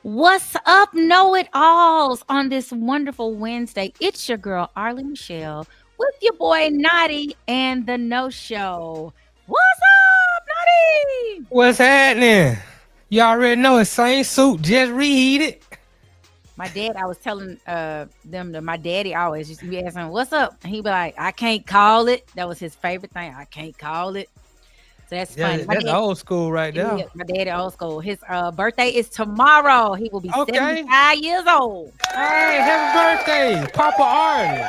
What's up, know-it-alls, on this wonderful Wednesday? It's your girl, Arle Michelle, with your boy, Notty, and the No Show. What's up, Notty? What's happening? You already know it's same suit, just reheated. My dad, I was telling them that my daddy always used to be asking, what's up? And he'd be like, I can't call it. That was his favorite thing. I can't call it. So that's funny. Yeah, that's old school right there. Yeah, my daddy old school. His birthday is tomorrow. He will be Okay. 75 years old. Hey, happy birthday, Papa Arlen.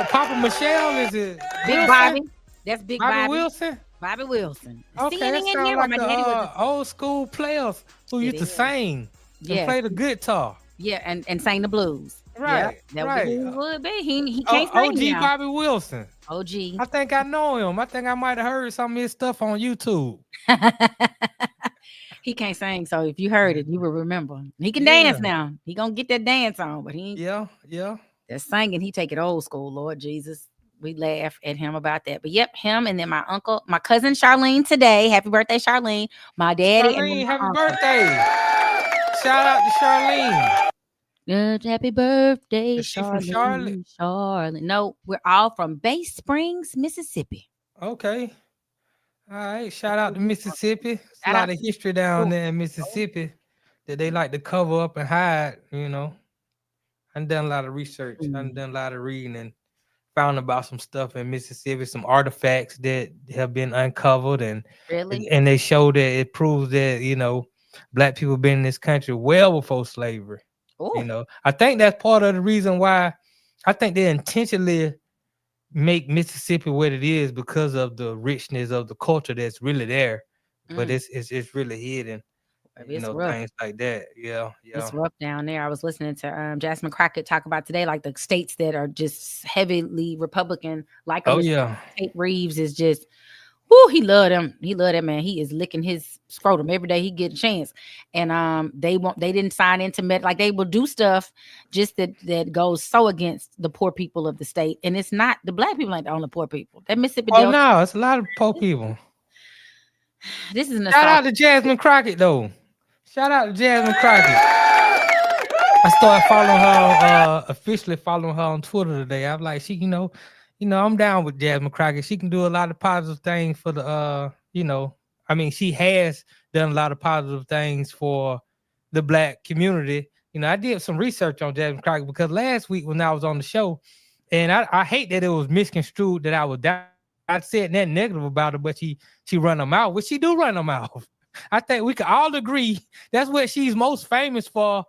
Papa Michelle, is it? Big Wilson? Bobby. That's Big Bobby Bobby. Wilson. Bobby Wilson. Okay, Singing that in sounds here. like My daddy was. old school players who used to is. sing and Yeah, play the guitar. yeah, and sang the blues. Right, Yeah, that right. would be. He can't OG sing now. Bobby Wilson. OG. I think I know him. I think I might have heard some of his stuff on YouTube. He can't sing, so if you heard it, you will remember. He can Yeah, dance now. He gonna get that dance on, but he ain't yeah. that singing. He take it old school. Lord Jesus, we laugh at him about that. But yep, him and then my cousin Charlene today. Happy birthday, Charlene. My daddy and then Charlene, my happy uncle. birthday. Shout out to Charlene. Happy birthday, Is she from Charlotte? Charlene. Charlene. No, we're all from Bay Springs, Mississippi. Okay. All right. Shout out to Mississippi. It's a Shout lot out of history down to there in Mississippi that they like to cover up and hide. I done a lot of research. I Mm, done a lot of reading and found about some stuff in Mississippi, some artifacts that have been uncovered really? and they show that it proves that, black people been in this country well before slavery. Oh, I think that's part of the reason why I think they intentionally make Mississippi what it is because of the richness of the culture that's really there, but mm, it's really hidden. it's rough. Things like that. Yeah, It's yeah. rough down there. I was listening to Jasmine Crockett talk about today, like the states that are just heavily Republican, like a Oh Mississippi. yeah, Tate Reeves is just, whoo, he loved him. He loved that man. He is licking his scrotum every day he get a chance. And they didn't sign into like they will do stuff just that goes so against the poor people of the state. And it's not the black people ain't the only poor people. That Mississippi oh Delta, no, it's a lot of poor people. this is an Shout assault. out to Jasmine Crockett though. Shout out to Jasmine Crockett. I started following her, officially following her on Twitter today. I'm like, I'm down with Jasmine Crockett. She can do a lot of positive things for she has done a lot of positive things for the black community. I did some research on Jasmine Crockett because last week when I was on the show, and I hate that it was misconstrued that I was down. I said that negative about her, but she run her mouth. Well, she do run her mouth. I think we can all agree that's what she's most famous for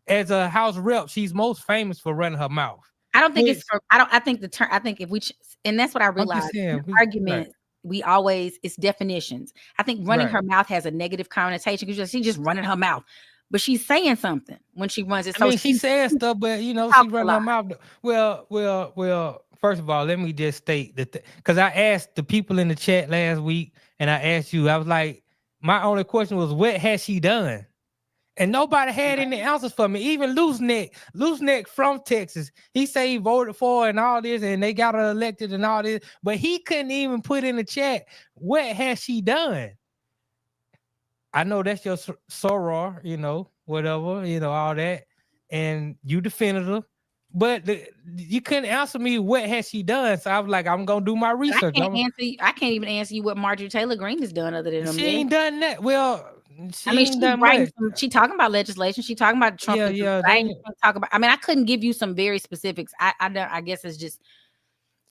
as a house rep. She's most famous for running her mouth. I don't think Which it's for, I don't, I think the term, I think if and that's what I I'm just realized in saying, argument, it's definitions. I think running right. her mouth has a negative connotation because she's just running her mouth, but she's saying something when she runs it. I So mean, she says stuff, but she talks a running her lot. mouth. Well. First of all, let me just state that because I asked the people in the chat last week, and I asked you, I was like, my only question was, what has she done? And nobody had any answers for me. Even Loose Neck from Texas, he said he voted for her and all this, and they got her elected and all this, but he couldn't even put in the chat, what has she done? I know that's your soror, whatever, all that, and you defended her, but you couldn't answer me what has she done. So I was like, I'm gonna do my But I research. can't answer you. I can't even answer you what Marjorie Taylor Greene has done other than them. She ain't done that. Well, she I mean, ain't she's done writing. much. She talking about legislation. She talking about Trump. Yeah, And yeah. I can't talk about. I mean, I couldn't give you some very specifics. I guess it's just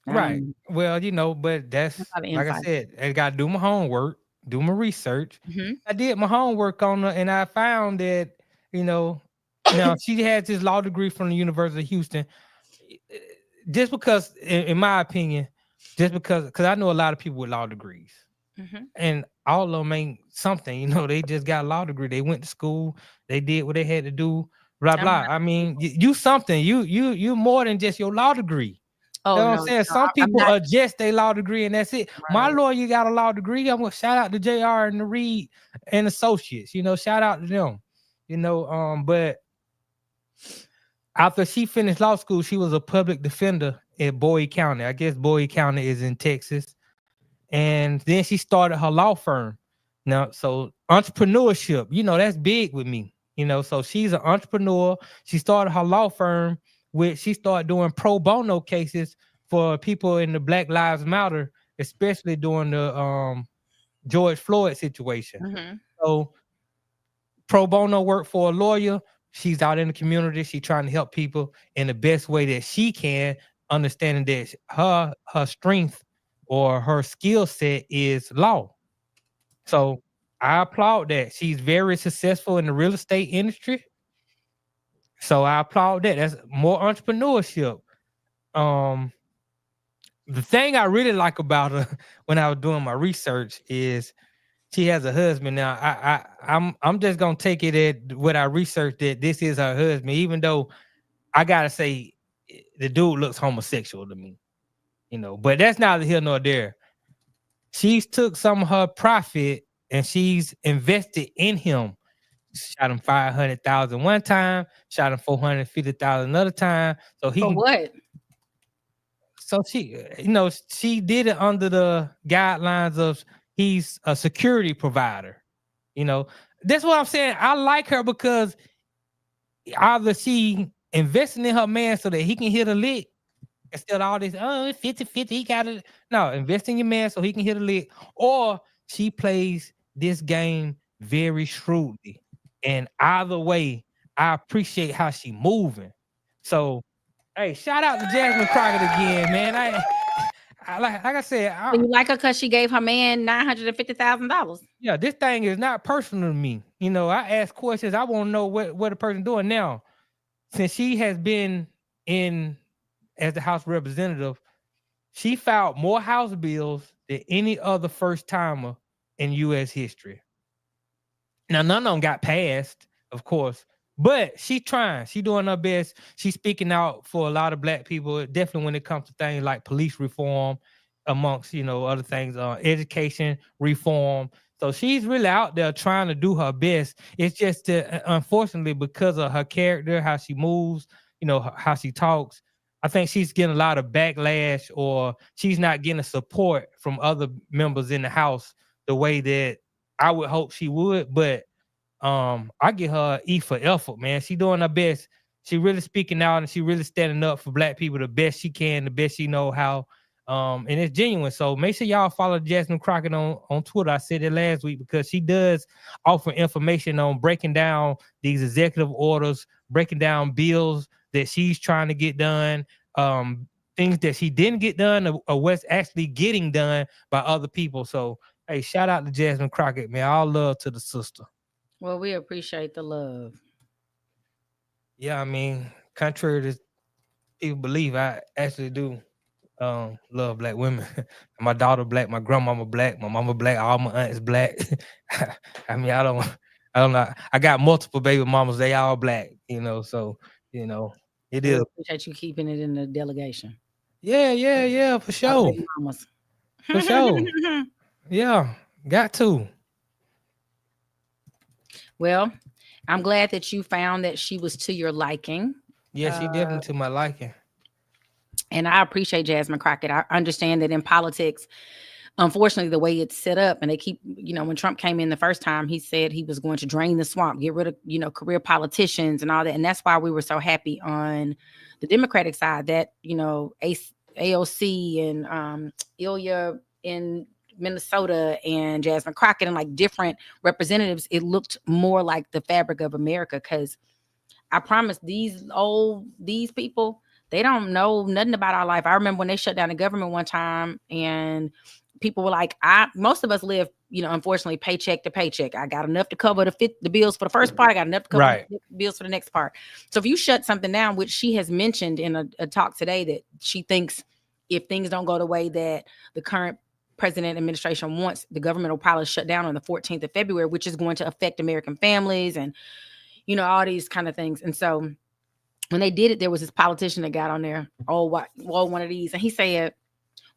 Right. um. Well, but that's A lot of like I insight. said, I gotta do my homework, do my research. Mhm. I did my homework on her, and I found that, now she has this law degree from the University of Houston. Just because, in my opinion, just because I know a lot of people with law degrees, Mhm. and all of them ain't something, they just got a law degree. They went to school, they did what they had to do, blah I'm blah. not. I mean, you something, you more than just your law degree. You Oh know what I'm no, saying? no, Some I'm people not. are just a law degree and that's it. My Right. lawyer got a law degree. I'm gonna shout out to JR and the Reed and Associates. Shout out to them. But after she finished law school, she was a public defender in Bowie County. I guess Bowie County is in Texas. And then she started her law firm. Now, so entrepreneurship, that's big with me. So she's an entrepreneur. She started her law firm she started doing pro bono cases for people in the Black Lives Matter, especially during the George Floyd situation. Mm-hmm. So pro bono work for a lawyer. She's out in the community. She's trying to help people in the best way that she can, understanding that her strength or her skill set is law. So I applaud that. She's very successful in the real estate industry. So I applaud that. That's more entrepreneurship. Um, the thing I really like about her when I was doing my research is she has a husband now. I'm just gonna take it at what I researched that this is her husband, even though I gotta say the dude looks homosexual to me, But that's neither here nor there. She's took some of her profit and she's invested in him. Shot him 500,000 one time, shot him 450,000 another time. So he For can. what? So she did it under the guidelines of he's a security provider. That's what I'm saying. I like her because either she investing in her man so that he can hit a lick instead of all this, 50-50, he got it. No, invest in your man so he can hit a lick. Or she plays this game very shrewdly. And either way, I appreciate how she moving. So, hey, shout out to Jasmine Crockett again, man. Like I said, You like her because she gave her man $950,000. Yeah, this thing is not personal to me. I ask questions. I want to know what the person doing now. Since she has been in as the House representative, she filed more House bills than any other first timer in U.S. history. Now, none of them got passed, of course, but she trying. She doing her best. She's speaking out for a lot of Black people, definitely when it comes to things like police reform, amongst, other things, education reform. So she's really out there trying to do her best. It's just unfortunately, because of her character, how she moves, how she talks, I think she's getting a lot of backlash, or she's not getting support from other members in the House the way that I would hope she would. But I give her E for effort, man. She doing her best. She really speaking out and she really standing up for Black people the best she can, the best she know how. And it's genuine. So make sure y'all follow Jasmine Crockett on Twitter. I said it last week because she does offer information on breaking down these executive orders, breaking down bills that she's trying to get done, things that she didn't get done, or what's actually getting done by other people. So, hey, shout out to Jasmine Crockett, man. All love to the sister. Well, we appreciate the love. Yeah, I mean, contrary to people believe, I actually do love Black women. My daughter Black, my grandmama Black, my mama Black, all my aunts Black. I mean, I don't know. I got multiple baby mamas, they all Black, so it is. Appreciate you keeping it in the delegation. Yeah, for sure. For sure. Yeah, got to. Well, I'm glad that you found that she was to your liking. Yeah, she definitely to my liking. And I appreciate Jasmine Crockett. I understand that in politics, unfortunately, the way it's set up, and they keep, when Trump came in the first time, he said he was going to drain the swamp, get rid of, career politicians and all that. And that's why we were so happy on the Democratic side that, AOC and Ilya in Minnesota and Jasmine Crockett and like different representatives, it looked more like the fabric of America. Because I promise these people, they don't know nothing about our life. I remember when they shut down the government one time and people were like, most of us live, unfortunately, paycheck to paycheck. I got enough to cover the bills for the first part. I got enough to cover the bills for the next part. So if you shut something down, which she has mentioned in a talk today, that she thinks if things don't go the way that the current president administration wants, the government will probably shut down on the 14th of February, which is going to affect American families and, all these kind of things. And so when they did it, there was this politician that got on there, one of these, and he said,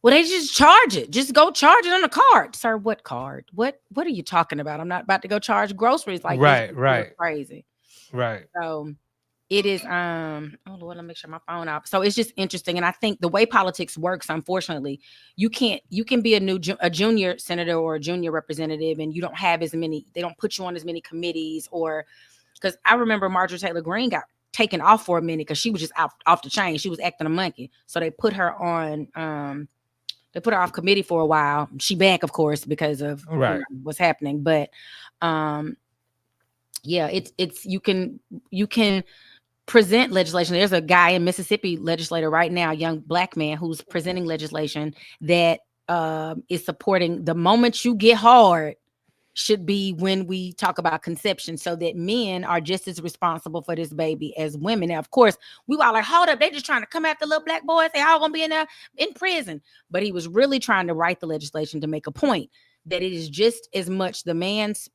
well, they just charge it. Just go charge it on a card. Sir, what card? What are you talking about? I'm not about to go charge groceries like right. Crazy. Right. So it is, oh Lord, let me make sure my phone out. So it's just interesting. And I think the way politics works, unfortunately, you can be a junior senator or a junior representative, and you don't have as many, they don't put you on as many committees, or because I remember Marjorie Taylor Greene got taken off for a minute because she was just off the chain. She was acting a monkey, so they put her on. They put her off committee for a while. She back, of course, because of what's happening. But yeah, it's you can present legislation. There's a guy in Mississippi legislator right now, a young black man who's presenting legislation that is supporting the moment you get hard should be when we talk about conception, so that men are just as responsible for this baby as women. Now, of course, we were like, hold up, they just trying to come after little black boys. They all gonna be in prison. But he was really trying to write the legislation to make a point that it is just as much the man's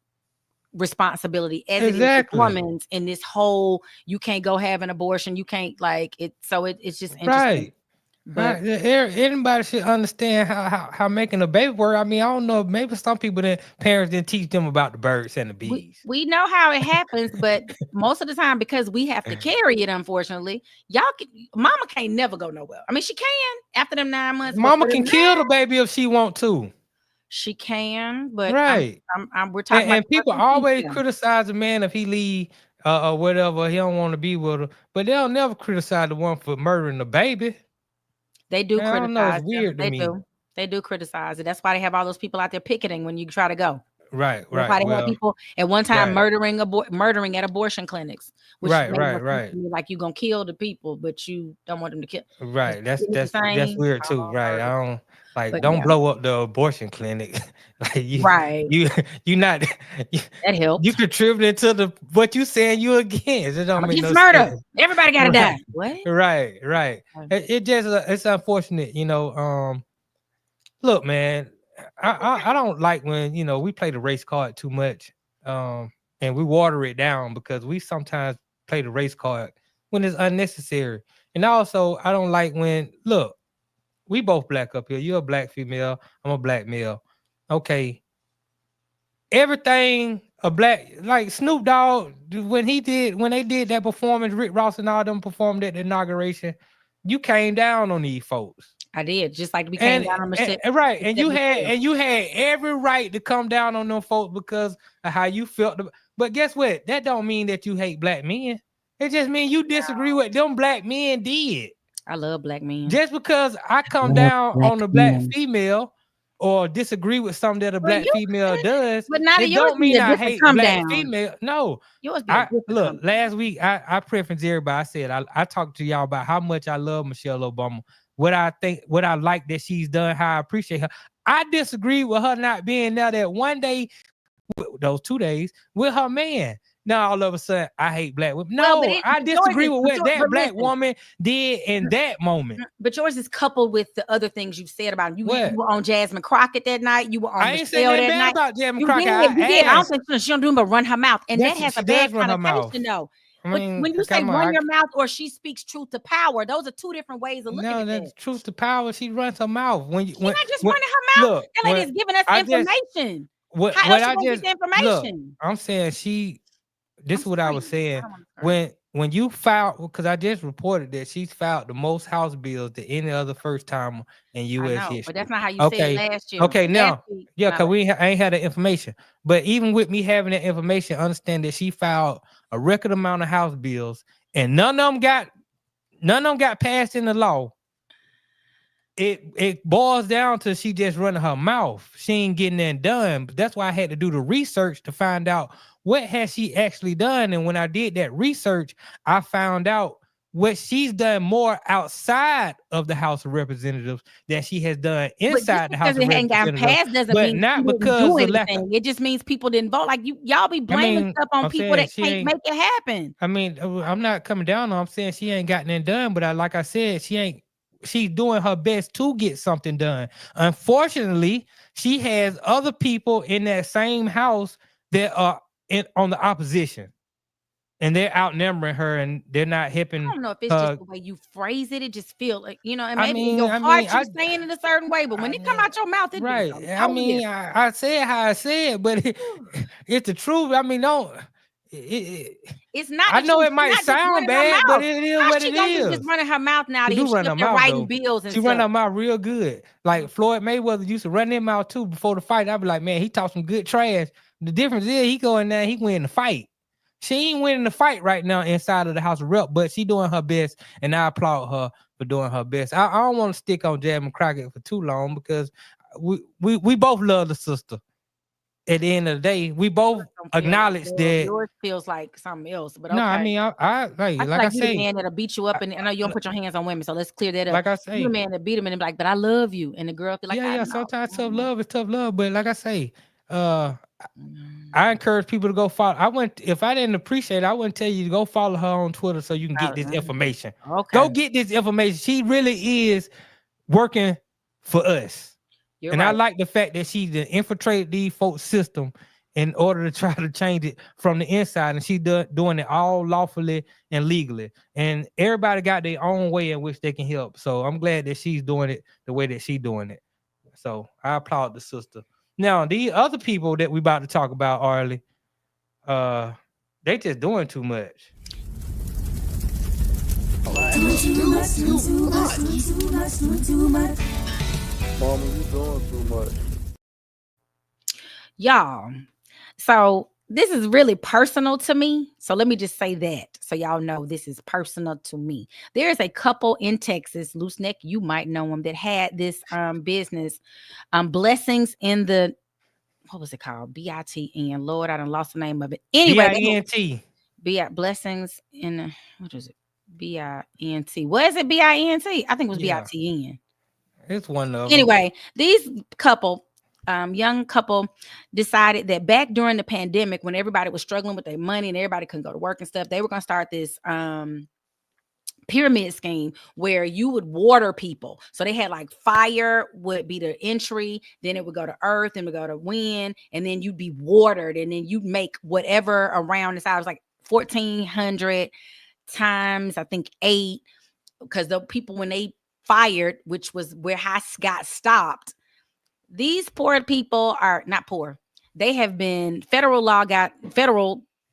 responsibility as it is the woman's in this whole, you can't go have an abortion, you can't like it. So it's just interesting. Right. But anybody should understand how making a baby work. I mean, I don't know. Maybe some people parents didn't teach them about the birds and the bees. We know how it happens, but most of the time, because we have to carry it, unfortunately, mama can't never go nowhere. I mean, she can after them 9 months. Mama can kill the baby if she want to. She can, but we're talking. And people always criticize a man if he leave or whatever. He don't want to be with her, but they'll never criticize the one for murdering the baby. They do criticize. I don't know, it's weird to me. They do criticize it. That's why they have all those people out there picketing when you try to go. Right. That's why they have people at one time murdering at abortion clinics. Which right. Like you gonna kill the people, but you don't want them to kill. Right. That's weird too. Right. Don't blow up the abortion clinic. You not that helps. You contributing to what you saying you against. It don't make no murder. Sense. Everybody gotta die. What? Right. It's unfortunate, look, man, I don't like when we play the race card too much, and we water it down because we sometimes play the race card when it's unnecessary. And also I don't like when we both black up here. You're a black female. I'm a black male. Okay. Everything a black, like Snoop Dogg, when they did that performance, Rick Ross and all them performed at the inauguration, you came down on these folks. I did, just like we came down on Michelle. Right. And you had every right to come down on them folks because of how you felt. But guess what? That don't mean that you hate black men. It just means you disagree with them black men did. I love black men. Just because I come down on a black female or disagree with something that a black female does, but not it don't mean I hate black female. No. Look, last week I preferenced everybody. I said I talked to y'all about how much I love Michelle Obama, what I think, what I like that she's done, how I appreciate her. I disagree with her not being there that one day, those 2 days, with her man. Now all of a sudden I hate black women. No, I disagree with what that black woman did in that moment. But yours is coupled with the other things you've said about you. You were on Jasmine Crockett that night. You were on I ain't saying that night. About Jasmine Crockett. I don't think she don't do nothing but run her mouth, and that has a bad connotation, though. When you say run your mouth or she speaks truth to power, those are two different ways of looking at it. No, that's truth to power. She runs her mouth. She's not just running her mouth. That lady's giving us information. How else she gonna get the information? I'm saying this is what I was saying. When you filed, because I just reported that she's filed the most House bills than any other first timer in U.S. history. But that's not how you said it last year. Okay, now, because I ain't had the information. But even with me having that information, understand that she filed a record amount of House bills, and none of them got passed in the law. It boils down to she just running her mouth. She ain't getting that done. But that's why I had to do the research to find out what has she actually done. And when I did that research, I found out what she's done more outside of the House of Representatives than she has done inside the House of Representatives. Passed doesn't mean not because it just means people didn't vote. Like y'all be blaming stuff on people that can't make it happen. I mean, I'm not coming down on. I'm saying she ain't gotten it done, but like I said, she's doing her best to get something done. Unfortunately, she has other people in that same house that are on the opposition, and they're outnumbering her, and they're not helping. I don't know if it's just the way you phrase it. It just feels like, and maybe in your heart you're saying it a certain way, but when it come out your mouth, it right. I said how I said, but it's the truth. I mean, it's not. I know it might sound bad, but it is what it is. Just running her mouth now. She run her mouth, writing bills and she run her mouth real good. Like Floyd Mayweather used to run his mouth too before the fight. I'd be like, man, he talked some good trash. The difference is he go in there, he win the fight. She ain't winning the fight right now inside of the House of Rep, but she doing her best, and I applaud her for doing her best. I don't want to stick on Jasmine Crockett for too long because we both love the sister. At the end of the day, we both Don't feel like acknowledge that. yours feels like something else, but No, I okay. mean, I feel like I like you the say, man that'll beat you up, and I know you don't put your hands on women, so let's clear that up. like I You the say, man that beat him and be like, but I love you, and the girl feel like I yeah. know. Sometimes tough love is tough love, but like I say, uh, I Mm. encourage people to go follow. I went if I didn't appreciate it, I wouldn't tell you to go follow her on Twitter so you can get this information. Okay, Go get this information. She really is working for us. you're And I right. like the fact that she done infiltrated these folks' system in order to try to change it from the inside. And she doing it all lawfully and legally. And everybody got their own way in which they can help. So I'm glad that she's doing it the way that she's doing it. So I applaud the sister. Now, the other people that we about to talk about, Arlie, they just doing too much. Mama, you doing too much. Y'all. So this is really personal to me. So let me just say that so y'all know this is personal to me. There is a couple in Texas, Loose Neck, you might know them, that had this business, blessings in the, what was it called? BITN. Lord, I done lost the name of it. Anyway, BINT. blessings in the, what is it? BINT. Was it BINT? I think it was Yeah. BITN. It's one of them. Anyway, these couple, young couple, decided that back during the pandemic, when everybody was struggling with their money and everybody couldn't go to work and stuff, they were going to start this pyramid scheme where you would water people. So they had like fire would be the entry, then it would go to earth, and would go to wind, and then you'd be watered, and then you'd make whatever around this. I was like 1,400 times, I think 8, because the people, when they fired, which was where Haas got stopped, these poor people are not poor. They have been federal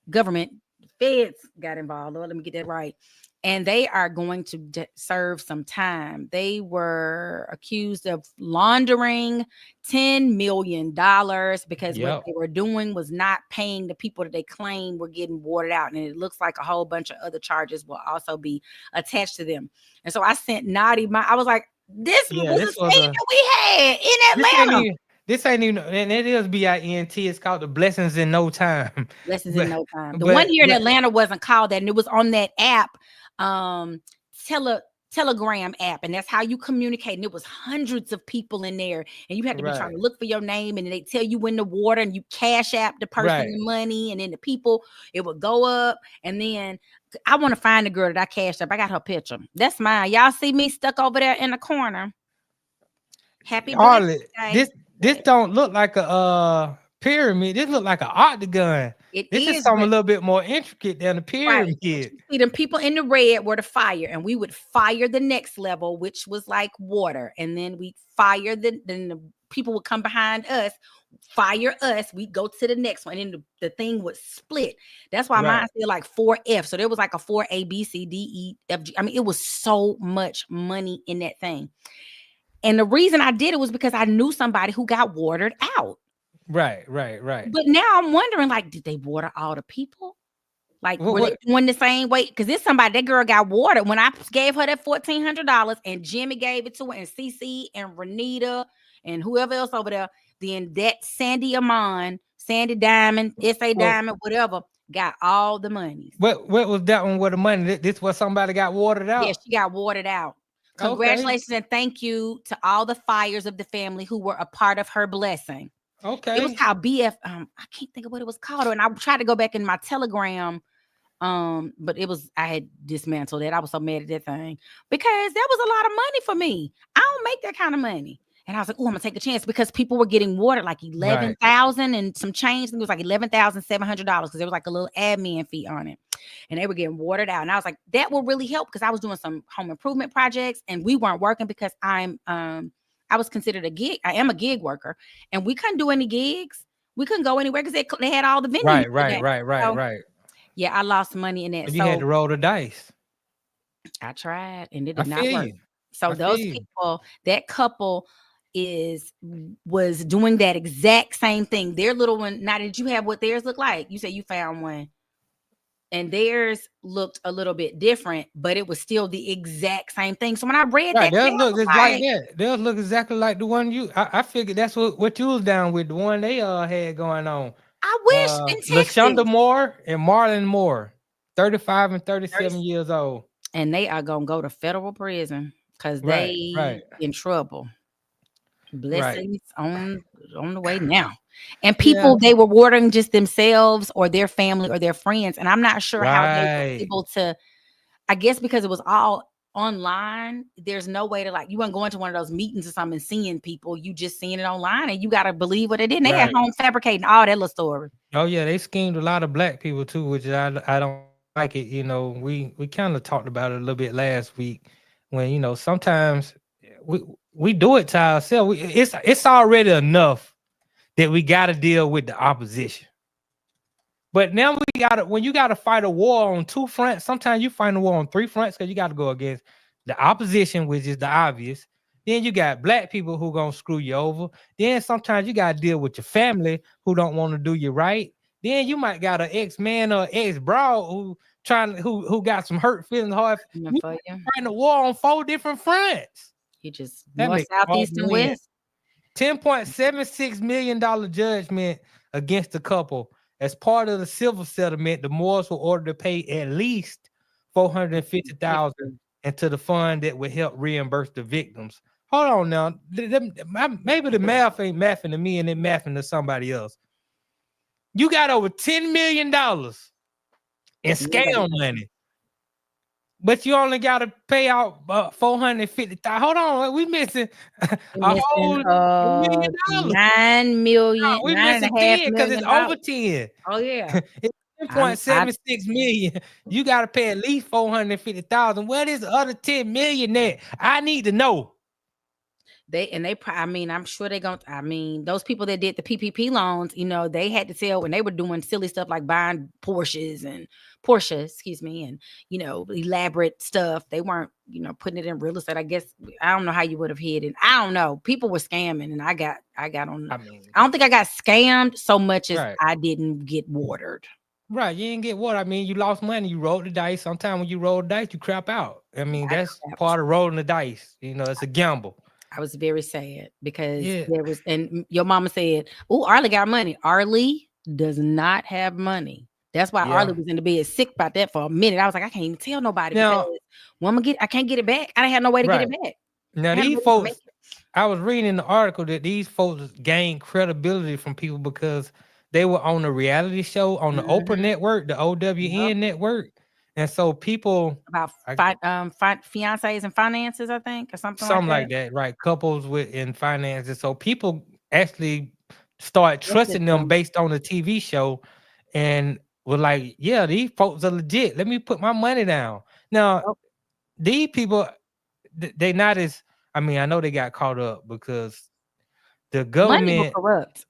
government, feds got involved. Lord, let me get that right. And they are going to serve some time. They were accused of laundering $10 million because what they were doing was not paying the people that they claim were getting watered out. And it looks like a whole bunch of other charges will also be attached to them. And so I sent Notty I was like, this was a statement we had in Atlanta. This ain't even, and it is BINT. It's called the Blessings in No Time. Blessings in No Time. The one here in Atlanta wasn't called that, and it was on that app, Telegram app, and that's how you communicate. And it was hundreds of people in there, and you had to be trying to look for your name, and they tell you when the water, and you cash app the person the money, and then the people, it would go up. And then I want to find the girl that I cashed up. I got her picture. That's mine. Y'all see me stuck over there in the corner. Happy birthday. This don't look like a pyramid. This look like an octagon. This is something a little bit more intricate than a pyramid. Right. See, the people in the red were the fire, and we would fire the next level, which was like water, and then we fire then the people would come behind us, fire us. We go to the next one, and then the thing would split. That's why mine said like 4F. So there was like a 4A, B, C, D, E, F, G. I mean, it was so much money in that thing. And the reason I did it was because I knew somebody who got watered out. Right. But now I'm wondering, like, did they water all the people? Like, were they doing the same way? Because this somebody, that girl got watered. When I gave her that $1,400 and Jimmy gave it to her, and CC and Renita and whoever else over there, then that Sandy Diamond, SA Diamond, whatever, got all the money. What was that one with the money? This was somebody got watered out? Yeah, she got watered out. Congratulations and thank you to all the fires of the family who were a part of her blessing. Okay. It was called BF. I can't think of what it was called. And I tried to go back in my Telegram, but I had dismantled it. I was so mad at that thing because that was a lot of money for me. I don't make that kind of money. And I was like, oh, I'm gonna take a chance because people were getting watered like 11,000 and some change. I think it was like $11,700 because there was like a little admin fee on it. And they were getting watered out. And I was like, that will really help because I was doing some home improvement projects and we weren't working because I was considered a gig. I am a gig worker, and we couldn't do any gigs. We couldn't go anywhere because they had all the venues. Right. Yeah, I lost money in that. You had to roll the dice. I tried, and it did not work. So those people, that couple was doing that exact same thing. Their little one. Now, did you have what theirs looked like? You said you found one. and theirs looked a little bit different, but it was still the exact same thing. So when I read Right, that, they'll today, I look was just like like, that. They'll look exactly like the one you. I figured that's what you was down with, the one they had going on. I wish in Lashonda Texas. Moore and Marlon Moore, 35 and 30 37 years old. And they are gonna go to federal prison because Right, right, they in trouble. right. Blessings on the way now. And Yeah, people, they were rewarding just themselves or their family or their friends. And I'm not sure how they were right. able to, I guess because it was all online, there's no way to like you weren't going to one of those meetings or something and seeing people, you just seeing it online and you gotta believe what they did. And they at Right. home fabricating all that little story. Oh yeah, they schemed a lot of black people too, which I don't like it. We kind of talked about it a little bit last week when sometimes we we do it to ourselves. It's already enough that we got to deal with the opposition. But now we got to when you got to fight a war on two fronts. Sometimes you fight a war on three fronts because you got to go against the opposition, which is the obvious. Then you got black people who gonna screw you over. Then sometimes you gotta deal with your family who don't want to do you right. Then you might got an ex-man or ex-broad who got some hurt feelings hard. Coming You for you. fighting a war on four different fronts. You just That north, makes south, all east, the and win. west. $10.76 million judgment against the couple. As part of the civil settlement, the Moores were ordered to pay at least $450,000 into the fund that would help reimburse the victims. Hold on now. Maybe the math ain't mathing to me and it mathing to somebody else. You got over $10 million in scam money, but you only got to pay out $450,000. Hold on, we missing a whole $1 million. 9 million, We nine missing and a half 10 because it's million over dollars. 10. Oh yeah. It's I 10.76 million. You got to pay at least 450,000. Where is the other 10 million at? I need to know. I mean, I'm sure they're going to, I mean, those people that did the PPP loans, they had to tell when they were doing silly stuff like buying Porsche, excuse me, and, elaborate stuff. They weren't, putting it in real estate. I guess, I don't know how you would have hid it. I don't know. People were scamming and I got on, I mean, I don't think I got scammed so much as right. I didn't get watered. Right. You didn't get what? I mean, you lost money. You rolled the dice. Sometimes when you roll the dice, you crap out. I mean, that's part of rolling the dice. It's a gamble. I was very sad because Yeah. there was, and your mama said, "Oh, Arle got money." Arle does not have money. That's why Arle was in the bed sick about that for a minute. I was like, I can't even tell nobody Now, because I can't get it back. I didn't have no way to get it back. Now these folks, I was reading in the article that these folks gained credibility from people because they were on a reality show on the Oprah network, the OWN network. And so people about fiancés and finances, I think, or something like that, right? Couples in finances. So people actually start trusting them based on the TV show and were like, yeah, these folks are legit. Let me put my money down. Now, these people, they not as, I mean, I know they got caught up because the government money was corrupt.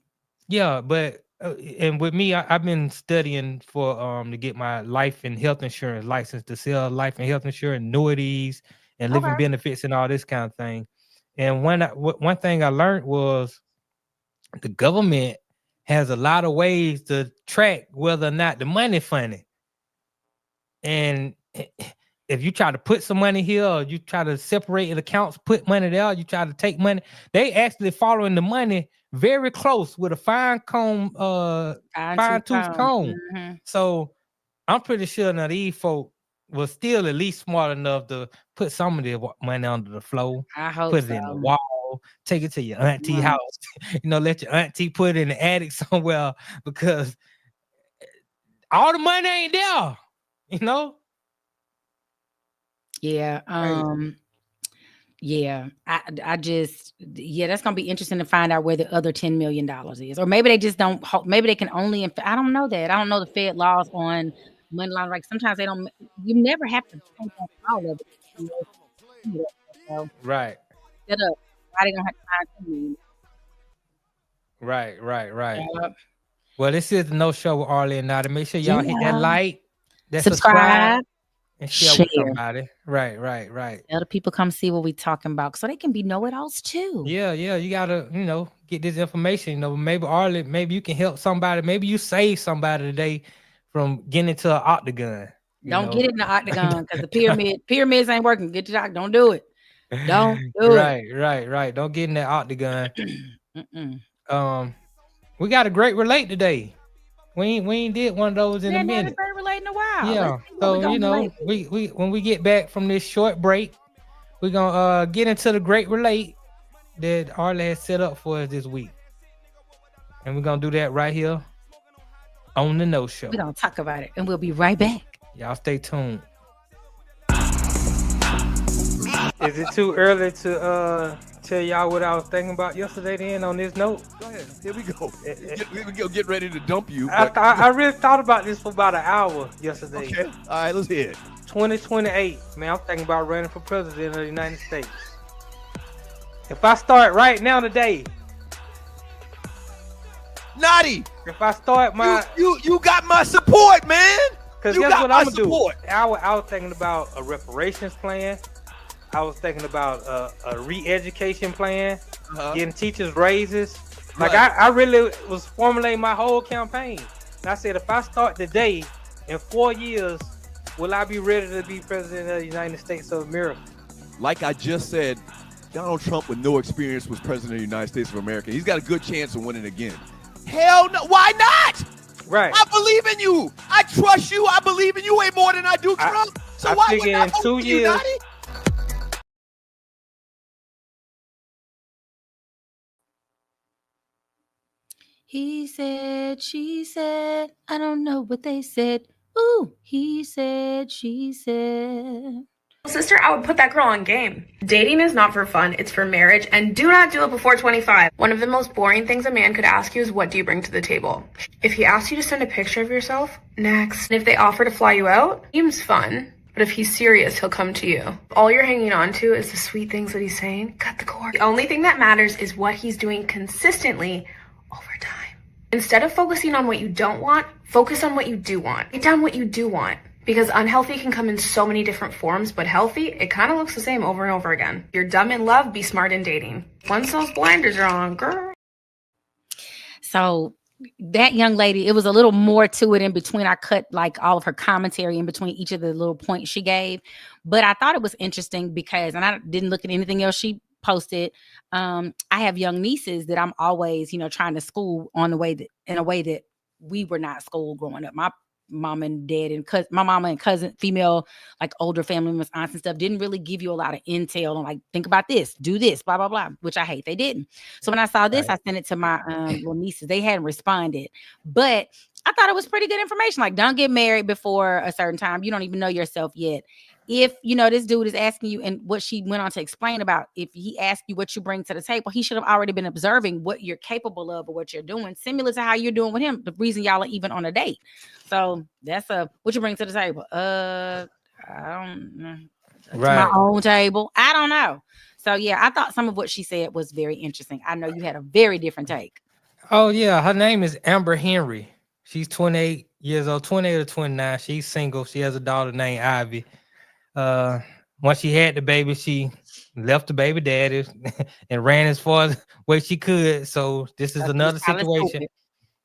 Yeah, but and with me, I've been studying for to get my life and health insurance license to sell life and health insurance, annuities, and living benefits and all this kind of thing. And one thing I learned was the government has a lot of ways to track whether or not the money funny. And if you try to put some money here, or you try to separate the accounts, put money there, you try to take money, they actually following the money very close with a fine tooth comb. So I'm pretty sure now these folk was still at least smart enough to put some of their money under the floor, I hope put it in the wall, take it to your auntie house, let your auntie put it in the attic somewhere because all the money ain't there, Yeah. Yeah. I just, that's gonna be interesting to find out where the other $10 million is, or maybe they just don't. Maybe they can only. I don't know that. I don't know the Fed laws on money laundering. Like sometimes they don't. You never have to take on all of it. So, right. Set up. Why they don't have to find $10 million? Right. Well, this is the No Show with Arle Notty. Make sure y'all hit that like, that subscribe. And share with somebody. Right. Other people come see what we talking about so they can be know-it-alls too. Yeah. You gotta, get this information. Maybe Arle, maybe you can help somebody. Maybe you save somebody today from getting into an octagon. Don't get it in the octagon because the pyramids ain't working. Get your don't do it. Don't do Right. Don't get in that octagon. We got a great relate today. We ain't did one of those in a minute. Great relate in a while. Yeah. So we when we get back from this short break, we're gonna get into the great relate that Arle has set up for us this week. And we're gonna do that right here on the No Show. We're gonna talk about it and we'll be right back. Y'all stay tuned. Is it too early to tell y'all what I was thinking about yesterday then on this note? Go ahead. Here we go. Get ready to dump you. I really thought about this for about an hour yesterday. Okay. All right, let's hear it. 2028, man, I'm thinking about running for president of the United States. If I start right now today, Notty, if I start my you got my support, man. Because guess what I'm gonna do? I was thinking about a reparations plan. I was thinking about a re-education plan, getting teachers raises. Like I really was formulating my whole campaign. And I said, if I start today, in 4 years, will I be ready to be president of the United States of America? Like I just said, Donald Trump with no experience was president of the United States of America. He's got a good chance of winning again. Hell no, why not? Right. I believe in you. I trust you. I believe in you way more than I do Trump. So why would I vote for you, Notty? He said, she said, I don't know what they said. Ooh, he said, she said. Sister, I would put that girl on game. Dating is not for fun, it's for marriage, and do not do it before 25. One of the most boring things a man could ask you is, what do you bring to the table? If he asks you to send a picture of yourself, next. And if they offer to fly you out, seems fun. But if he's serious, he'll come to you. All you're hanging on to is the sweet things that he's saying. Cut the cord. The only thing that matters is what he's doing consistently over time. Instead of focusing on what you don't want, focus on what you do want. Write down what you do want. Because unhealthy can come in so many different forms, but healthy, it kind of looks the same over and over again. If you're dumb in love, be smart in dating. Once those blinders are on, girl. So that young lady, it was a little more to it in between. I cut like all of her commentary in between each of the little points she gave. But I thought it was interesting because, and I didn't look at anything else she posted. I have young nieces that I'm always, trying to school in a way that we were not schooled growing up. My mom and dad and my mama and cousin, female, like older family members, aunts and stuff, didn't really give you a lot of intel on like, think about this, do this, blah, blah, blah, which I hate. They didn't. So when I saw this, I sent it to my little nieces. They hadn't responded, but I thought it was pretty good information. Like, don't get married before a certain time. You don't even know yourself yet. If, this dude is asking you, and what she went on to explain about, if he asked you what you bring to the table, he should have already been observing what you're capable of or what you're doing, similar to how you're doing with him, the reason y'all are even on a date. So that's what you bring to the table. I don't know. My own table. I don't know. So yeah, I thought some of what she said was very interesting. I know you had a very different take. Oh yeah, her name is Amber Henry. She's 28 years old, 28 or 29. She's single. She has a daughter named Ivy. Once she had the baby, she left the baby daddy and ran as far as where she could. So this is another situation.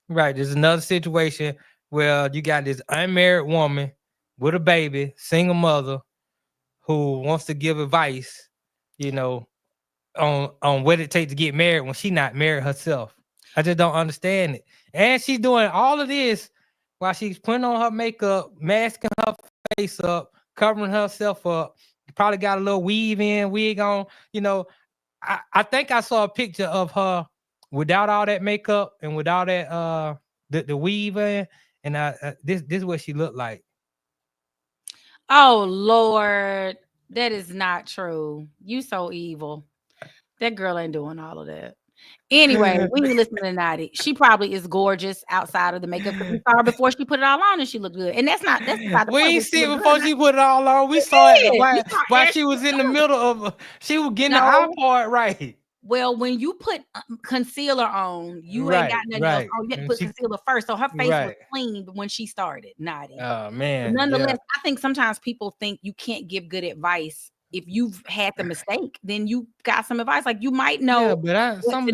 Right. There's another situation where you got this unmarried woman with a baby, single mother, who wants to give advice, on what it takes to get married when she's not married herself. I just don't understand it. And she's doing all of this while she's putting on her makeup, masking her face up, covering herself up. Probably got a little wig on. I think I saw a picture of her without all that makeup and without that the weave in, and this is what she looked like. Oh Lord, that is not true. You so evil. That girl ain't doing all of that. Anyway, we ain't listening to Notty. She probably is gorgeous outside of the makeup. We saw her before she put it all on, and she looked good. And that's not the we point. ain't see it before she put it all on. We saw it while she was in the middle of. She was getting the eye part right. Well, when you put concealer on, you ain't got nothing else on. You had to put concealer first, so her face was clean when she started. Notty. Oh man. But nonetheless, I think sometimes people think you can't give good advice. If you've had the mistake, then you got some advice. Like you might know. Yeah, but some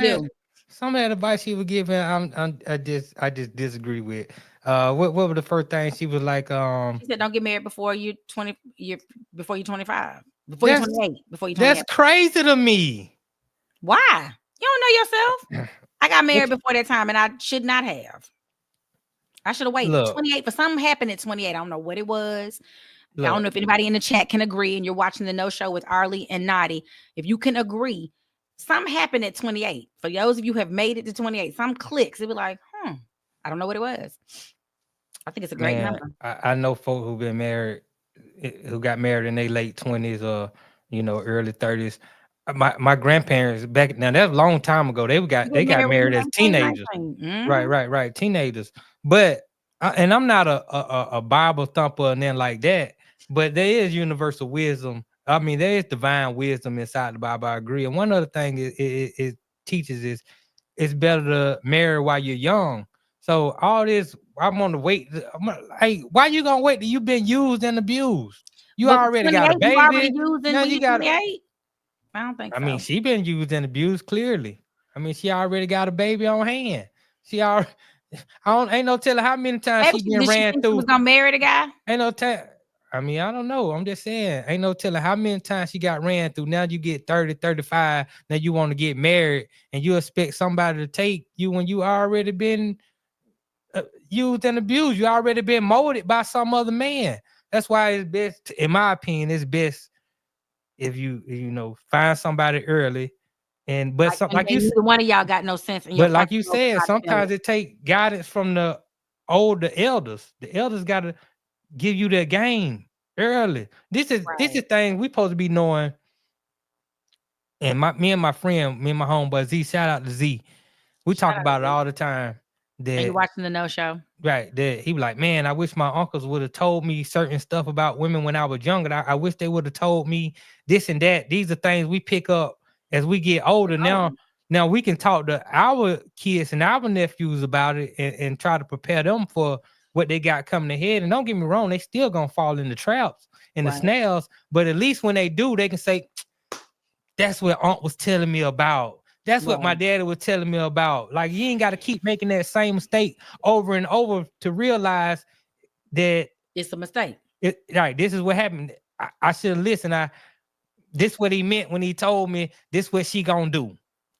of that advice she was giving, I just disagree with. what was the first thing she was like? She said, "Don't get married before you 20. Before you 25. Before you That's 28. Before you that's 28. crazy to me. Why? You don't know yourself. I got married What- before that time, and I should not have. I should have waited. Look, 28 for something happened at 28. I don't know what it was. I don't look. know if anybody in the chat can agree, and you're watching the No Show with Arle and Notty. If you can agree, something happened at 28. For those of you who have made it to 28, some clicks. It be like, I don't know what it was. I think it's a great Man, number. I know folk who been married, who got married in their late 20s or early 30s. My grandparents back now, that's a long time ago. They got married as teenagers. Right, teenagers. But and I'm not a Bible thumper and then like that, but there is universal wisdom. I mean, there is divine wisdom inside the Bible. I agree. And one other thing it teaches is it's better to marry while you're young. So all this, I'm gonna wait. Hey, why you gonna wait till you've been used and abused? You But already got a 28, you already baby. using Now when you you got. 28? I don't think I so. mean, she been used and abused clearly. I mean, she already got a baby on hand. She already. Ain't no telling how many times Maybe she been did she ran think she through. was gonna marry the guy? Ain't no time. I mean, I don't know. I'm just saying, ain't no telling how many times she got ran through. Now you get 30, 35. Now you want to get married and you expect somebody to take you when you already been used and abused. You already been molded by some other man. That's why it's best, in my opinion, it's best if you find somebody early. And but Like, some, like you neither one of y'all got no sense in your but like you frontal lobe said, how to tell sometimes it. it take guidance from the older elders. The elders got to give you their game early. This is thing we supposed to be knowing. And me and my homeboy Z, shout out to Z. We talk about it all the time. Are you That watching the No Show? right, that he was like, man, I wish my uncles would have told me certain stuff about women when I was younger. I wish they would have told me this and that. These are things we pick up as we get older. Now we can talk to our kids and our nephews about it and try to prepare them for what they got coming ahead. And don't get me wrong, they still gonna fall in the traps and the snails. But at least when they do, they can say, that's what Aunt was telling me about. That's what my daddy was telling me about. Like, you ain't got to keep making that same mistake over and over to realize that it's a mistake. Right. This is what happened. I should have listened. This what he meant when he told me this what she gonna do.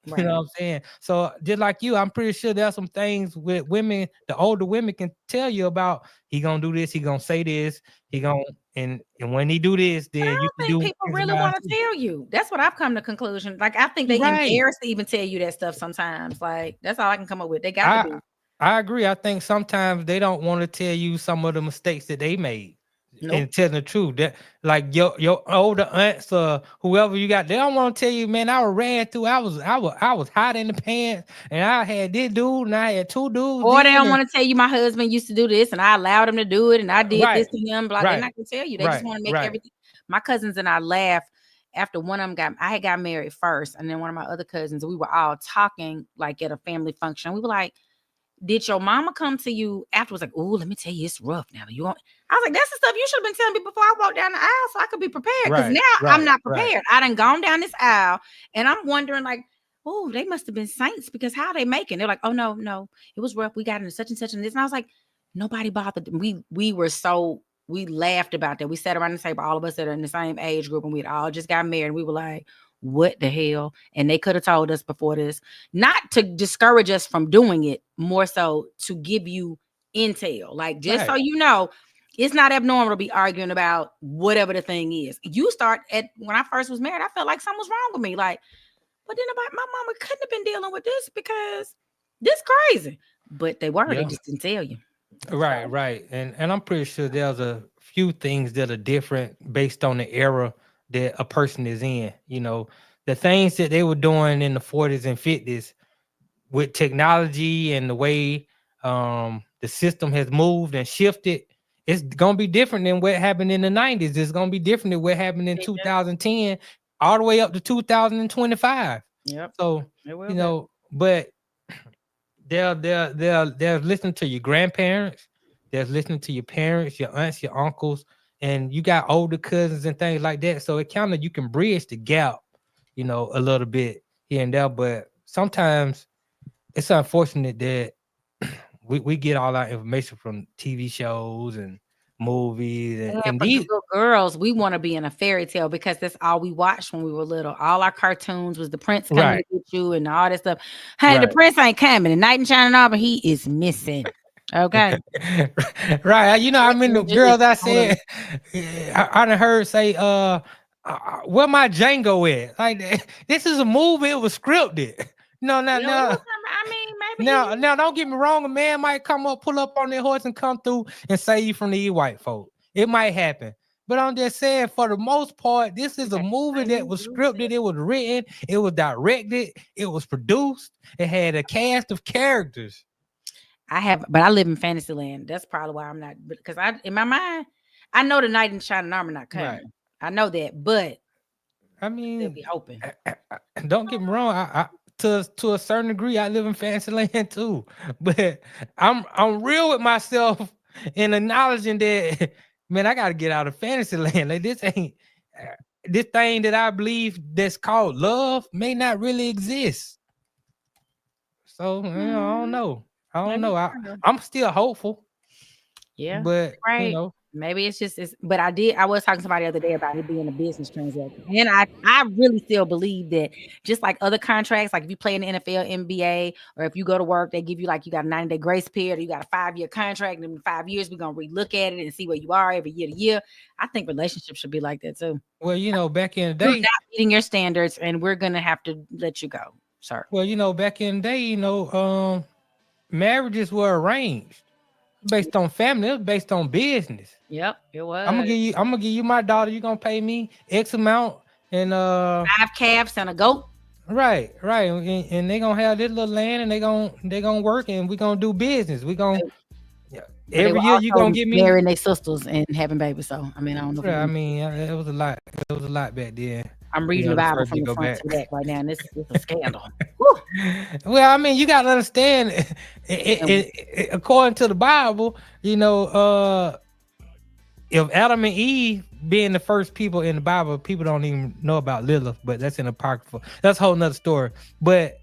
Right. You know what I'm saying? So just like you, I'm pretty sure there's some things with women, the older women can tell you about. He gonna do this, he gonna say this, he gonna and when he do this, then I don't think people really want to tell you. That's what I've come to conclusion. Like, I think they embarrassed to even tell you that stuff sometimes. Like, that's all I can come up with. They got to be. I agree. I think sometimes they don't want to tell you some of the mistakes that they made. And telling the truth, that like your older aunts or whoever you got, they don't want to tell you, man, I was ran through. I was hot in the pants, and I had this dude, and I had two dudes. Or they don't want to tell you my husband used to do this, and I allowed him to do it, and I did this to him. Blah, they're not gonna tell you. They just want to make everything. My cousins and I laugh after one of them I had married first, and then one of my other cousins, we were all talking like at a family function. We were like, did your mama come to you afterwards? Like, oh, let me tell you, it's rough now. I was like, that's the stuff you should have been telling me before I walked down the aisle so I could be prepared. Because now I'm not prepared. I done gone down this aisle and I'm wondering, like, oh, they must have been saints because how are they making? They're like, oh, no, it was rough. We got into such and such and this. And I was like, nobody bothered. We laughed about that. We sat around the table, all of us that are in the same age group, and we'd all just got married. And we were like, what the hell? And they could have told us before this, not to discourage us from doing it, more so to give you intel, like just so you know, it's not abnormal to be arguing about whatever the thing is. You start when I first was married, I felt like something was wrong with me, like, but then my mama couldn't have been dealing with this because this crazy, but they were. They just didn't tell you. Right. And I'm pretty sure there's a few things that are different based on the era that a person is in. The things that they were doing in the 40s and 50s with technology and the way the system has moved and shifted, it's gonna be different than what happened in the 90s. It's gonna be different than what happened in 2010 all the way up to 2025. Yep. So but they're listening to your grandparents, they're listening to your parents, your aunts, your uncles, and you got older cousins and things like that. So it kind of, you can bridge the gap, a little bit here and there. But sometimes it's unfortunate that we get all our information from TV shows and movies, And and for these little girls, we want to be in a fairy tale because that's all we watched when we were little. All our cartoons was the prince coming Right. to get you and all that stuff. Honey, the Right. prince ain't coming. The knight in shining armor, he is missing. Okay. right. You know, I mean the Just girls I hold on. said I done heard say where my Django at? Like this is a movie, it was scripted. No, no, You know, it no. was something- I mean, maybe Now, don't get me wrong. A man might come up, pull up on their horse, and come through and save you from the white folk. It might happen, but I'm just saying, for the most part, this is a movie that was scripted. It was written. It was directed. It was produced. It had a cast of characters. but I live in Fantasyland. That's probably why I'm not, because in my mind, I know the knight in shining armor not coming. Right. I know that, but I they'll mean, be hoping. don't get me wrong. I to a certain degree, I live in Fantasyland too, but I'm real with myself in acknowledging that, man, I got to get out of Fantasyland. Like this ain't this thing that I believe that's called love may not really exist. So you know, I don't know. I'm still hopeful. Yeah, But right. you know, Maybe it's just, but I was talking to somebody the other day about it being a business transaction. And I really still believe that, just like other contracts, like if you play in the NFL, NBA, or if you go to work, they give you like, you got a 90-day grace period, or you got a 5-year contract, and in 5 years, we're going to relook at it and see where you are every year to year. I think relationships should be like that too. well, you know, back in the You're day, not meeting your standards, and we're going to have to let you go, sir. well, you know, back in the day, you know, marriages were arranged based on family, it was based on business. Yep, it was. I'm gonna give you my daughter, you're gonna pay me X amount, and 5 calves and a goat. right, and they gonna have this little land, and they gonna work, and we gonna do business. We gonna every year you gonna give me marrying their sisters and having babies. So I mean, I don't know. I mean, it was a lot. It was a lot back then. I'm reading the Bible from the front to the back right now, and this is a scandal. Well, I mean, you got to understand, according to the Bible, you know, if Adam and Eve being the first people in the Bible, people don't even know about Lilith, but that's in the Apocrypha. That's a whole nother story. But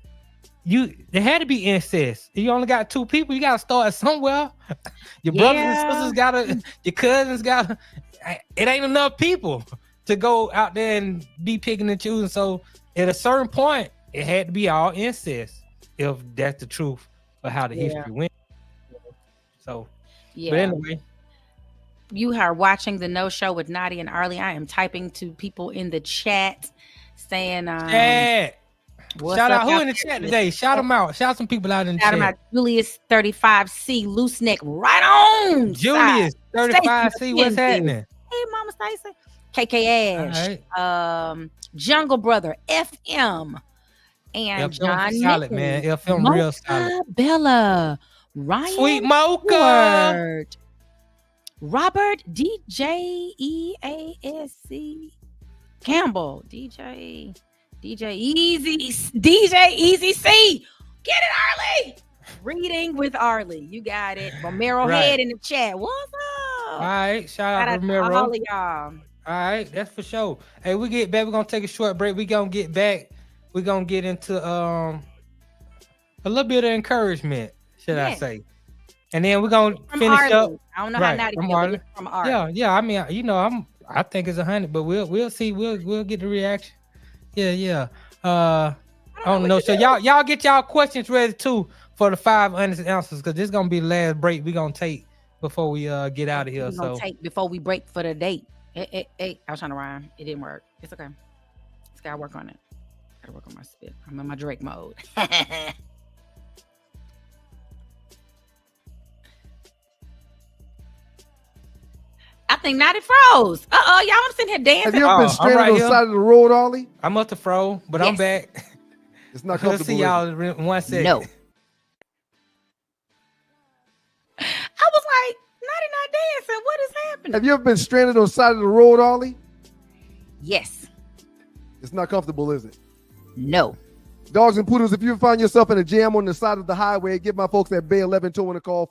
there had to be incest. You only got 2 people. You got to start somewhere. Your brothers and sisters gotta, your cousins gotta. It ain't enough people to go out there and be picking and choosing. So at a certain point, it had to be all incest, if that's the truth of how the history went. So, but anyway. You are watching the No Show with Notty and Arle. I am typing to people in the chat saying, shout out who in the chat today. Shout them out. Shout some people out in the chat. Shout them out. Julius 35C, loose neck, right on. Julius 35C, what's happening? Hey, Mama Stacy. KK Ash, Jungle Brother, FM, and John solid, man. FM Mocha real solid. Bella, Ryan, Sweet Mocha, Stewart, Robert, DJ EASC, Campbell, DJ Easy C. Get it, Arle. Reading with Arle. You got it. Romero Head in the chat. What's up? All right, shout out Romero. All of y'all. All right, that's for sure. Hey, we get back. We're gonna take a short break. We're gonna get back. We're gonna get into a little bit of encouragement, should I say? And then we're gonna finish up. I don't know how not from Arle. Yeah. I mean, you know, I think it's 100, but we'll see. We'll get the reaction. Yeah. I don't know. So y'all get y'all questions ready too for the 5 honest answers, because this is gonna be the last break we're gonna take before we get out of here. So take before we break for the date. Hey, I was trying to rhyme. It didn't work. It's okay. Just gotta work on it. Gotta work on my spit. I'm in my Drake mode. I think Notty froze. Y'all, I'm sitting here dancing. Have you ever been stranded on the side of the road, Arle? I must have froze, but I'm back. It's not We'll comfortable. see y'all in 1 second. No. I was like, Notty not dancing. What is happening? Have you ever been stranded on the side of the road, Arle? Yes. It's not comfortable, is it? No. Dogs and poodles, if you find yourself in a jam on the side of the highway, give my folks at Bay 11 towing a call,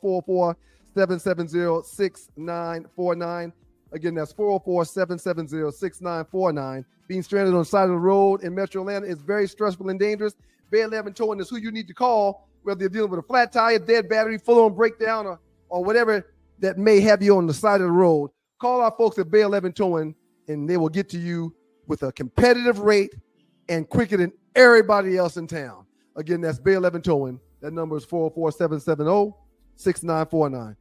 44770-6949. Again, that's 44770-6949. Being stranded on the side of the road in Metro Atlanta is very stressful and dangerous. Bay 11 towing is who you need to call. whether you're dealing with a flat tire, dead battery, full-on breakdown, or whatever that may have you on the side of the road, call our folks at Bay 11 Towing, and they will get to you with a competitive rate and quicker than everybody else in town. Again, that's Bay 11 Towing. That number is 404-770-6949.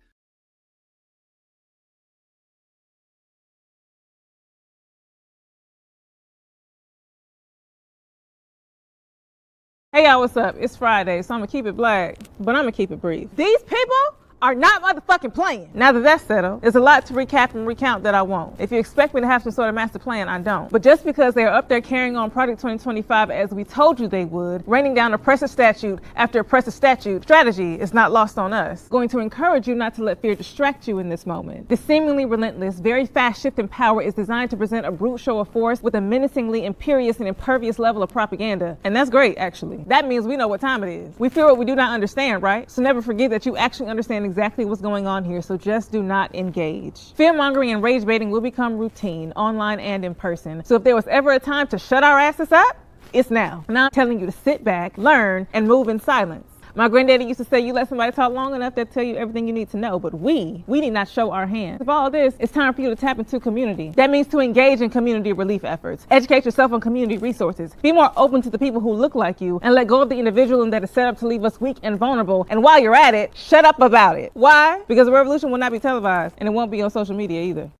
Hey y'all, what's up? It's Friday, so I'm gonna keep it black, but I'm gonna keep it brief. These people are not motherfucking playing. Now that that's settled, there's a lot to recap and recount that I won't. If you expect me to have some sort of master plan, I don't. But just because they're up there carrying on Project 2025 as we told you they would, raining down oppressive statute after oppressive statute, strategy is not lost on us. Going to encourage you not to let fear distract you in this moment. This seemingly relentless, very fast shift in power is designed to present a brute show of force with a menacingly imperious and impervious level of propaganda. And that's great, actually. That means we know what time it is. We fear what we do not understand, right? So never forget that you actually understand exactly what's going on here, so just do not engage. Fear-mongering and rage baiting will become routine, online and in person. So if there was ever a time to shut our asses up, it's now. Now I'm telling you to sit back, learn, and move in silence. My granddaddy used to say, you let somebody talk long enough, they'll tell you everything you need to know. But we need not show our hand. Of all this, it's time for you to tap into community. That means to engage in community relief efforts. Educate yourself on community resources. Be more open to the people who look like you, and let go of the individualism that is set up to leave us weak and vulnerable. And while you're at it, shut up about it. Why? Because the revolution will not be televised, and it won't be on social media either.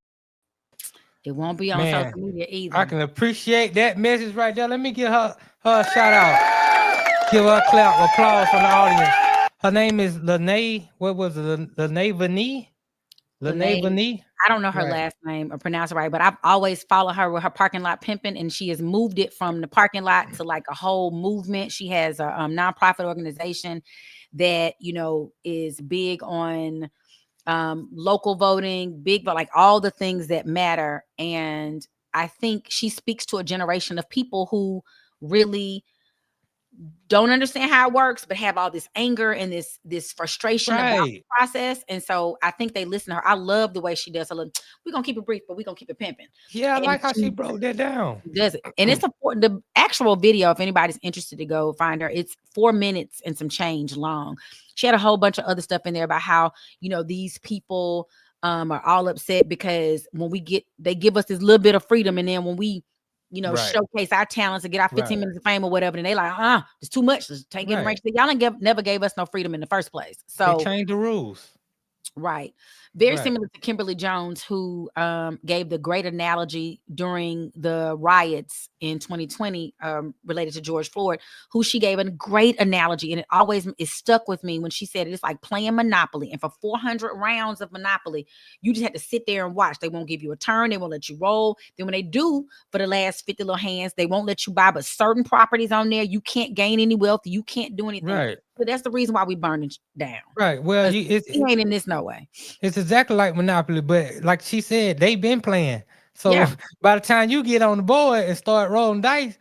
It won't be on social media either. I can appreciate that message right there. Let me give her a shout out. Give her a clap, applause from the audience. Her name is Lene. What was it? Lene Vani? Lene Vani? I don't know her last name or pronounce it right, but I've always followed her with her parking lot pimping, and she has moved it from the parking lot to like a whole movement. She has a nonprofit organization that, you know, is big on local voting, big, but like all the things that matter. And I think she speaks to a generation of people who really don't understand how it works, but have all this anger and this frustration about the process. And so I think they listen to her. I love the way she does. We're gonna keep it brief, but we're gonna keep it pimping. Yeah, I like how she broke that down. Does it? And it's important. The actual video, if anybody's interested to go find her, it's 4 minutes and some change long. She had a whole bunch of other stuff in there about how, you know, these people are all upset because when they give us this little bit of freedom, and then when we, you know, showcase our talents and get our 15 minutes of fame or whatever, and they like, it's too much. Let's take it right. Y'all never gave us no freedom in the first place. So they changed the rules. Right. Very similar to Kimberly Jones, who gave the great analogy during the riots in 2020 related to George Floyd, who she gave a great analogy. And it always is stuck with me when she said it's like playing Monopoly. And for 400 rounds of Monopoly, you just have to sit there and watch. They won't give you a turn. They won't let you roll. Then when they do, for the last 50 little hands, they won't let you buy but certain properties on there. You can't gain any wealth. You can't do anything. Right. So that's the reason why we burn it down. Right. Well, it ain't in this no way. It's exactly like Monopoly, but like she said, they've been playing. So by the time you get on the board and start rolling dice,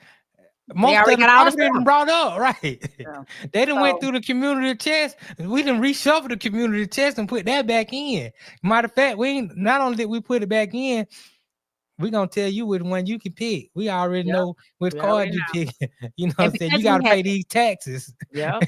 most of them already been brought up, right? Yeah. They done went through the community chest. We done reshuffled the community chest and put that back in. Matter of fact, not only did we put it back in, we're gonna tell you which one you can pick. We already know which card you pick. You know what I'm saying? You gotta pay these taxes. Yeah.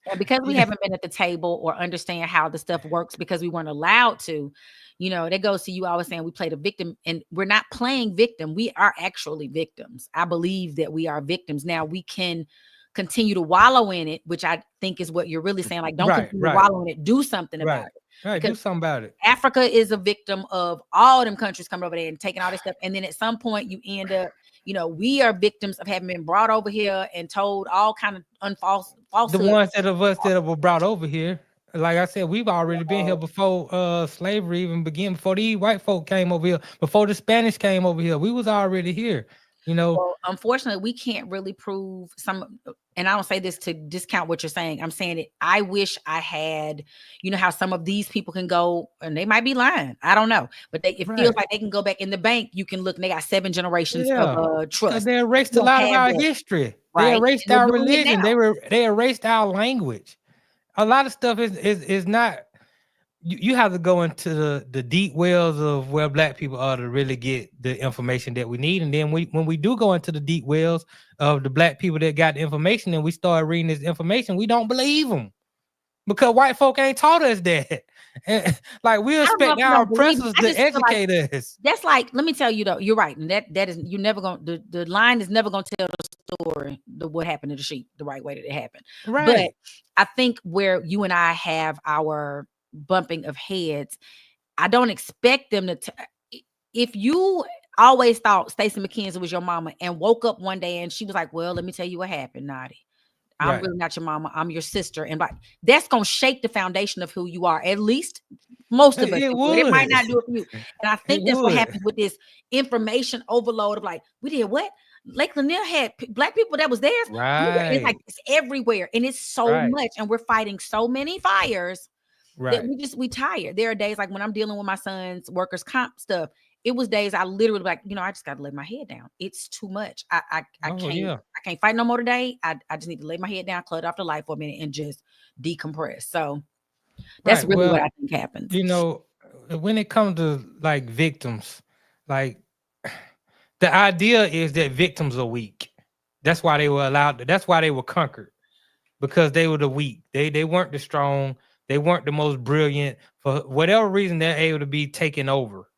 And because we haven't been at the table or understand how the stuff works because we weren't allowed to, you know, that goes to you always saying we play the victim, and we're not playing victim. We are actually victims. I believe that we are victims. Now we can continue to wallow in it, which I think is what you're really saying. Like, don't continue to wallow in it. Do something about it. Right, do something about it. Africa is a victim of all them countries coming over there and taking all this stuff. And then at some point you end up, you know, we are victims of having been brought over here and told all kind of false. The ones that were brought over here. Like I said, we've already been here before slavery even began, before these white folk came over here, before the Spanish came over here. We was already here. You know, well, unfortunately, we can't really prove some, and I don't say this to discount what you're saying. I'm saying it. I wish I had, you know, how some of these people can go, and they might be lying. I don't know, but it feels like they can go back in the bank. You can look, and they got 7 generations of trust. They erased a lot of our history. Right? They erased our religion. They erased our language. A lot of stuff is not. You have to go into the deep wells of where Black people are to really get the information that we need. And then when we do go into the deep wells of the Black people that got the information and we start reading this information, we don't believe them. because white folk ain't taught us that. And, like we expect our oppressors to educate us. That's like, let me tell you though, you're right, and that is, you never gonna, the line is never gonna tell the story, what happened to the sheep the right way that it happened. Right. But I think where you and I have our bumping of heads, I don't expect them to. If you always thought Stacey McKenzie was your mama and woke up one day and she was like, "Well, let me tell you what happened, Notty. I'm really not your mama. I'm your sister," and that's gonna shake the foundation of who you are. At least most of us. It might not do it for you. And I think that's what happens with this information overload of like, we did what? Lake Lanier had black people that was theirs. Right. It's like it's everywhere, and it's so much, and we're fighting so many fires that we tired. There are days like when I'm dealing with my son's workers' comp stuff. It was days I literally like, I just got to lay my head down. It's too much. I can't fight no more today. I just need to lay my head down, close off the light for a minute, and just decompress. So that's really what I think happens. When it comes to like victims, like the idea is that victims are weak. That's why they were allowed. That's why they were conquered, because they were the weak. They weren't the strong. They weren't the most brilliant. For whatever reason, they're able to be taken over.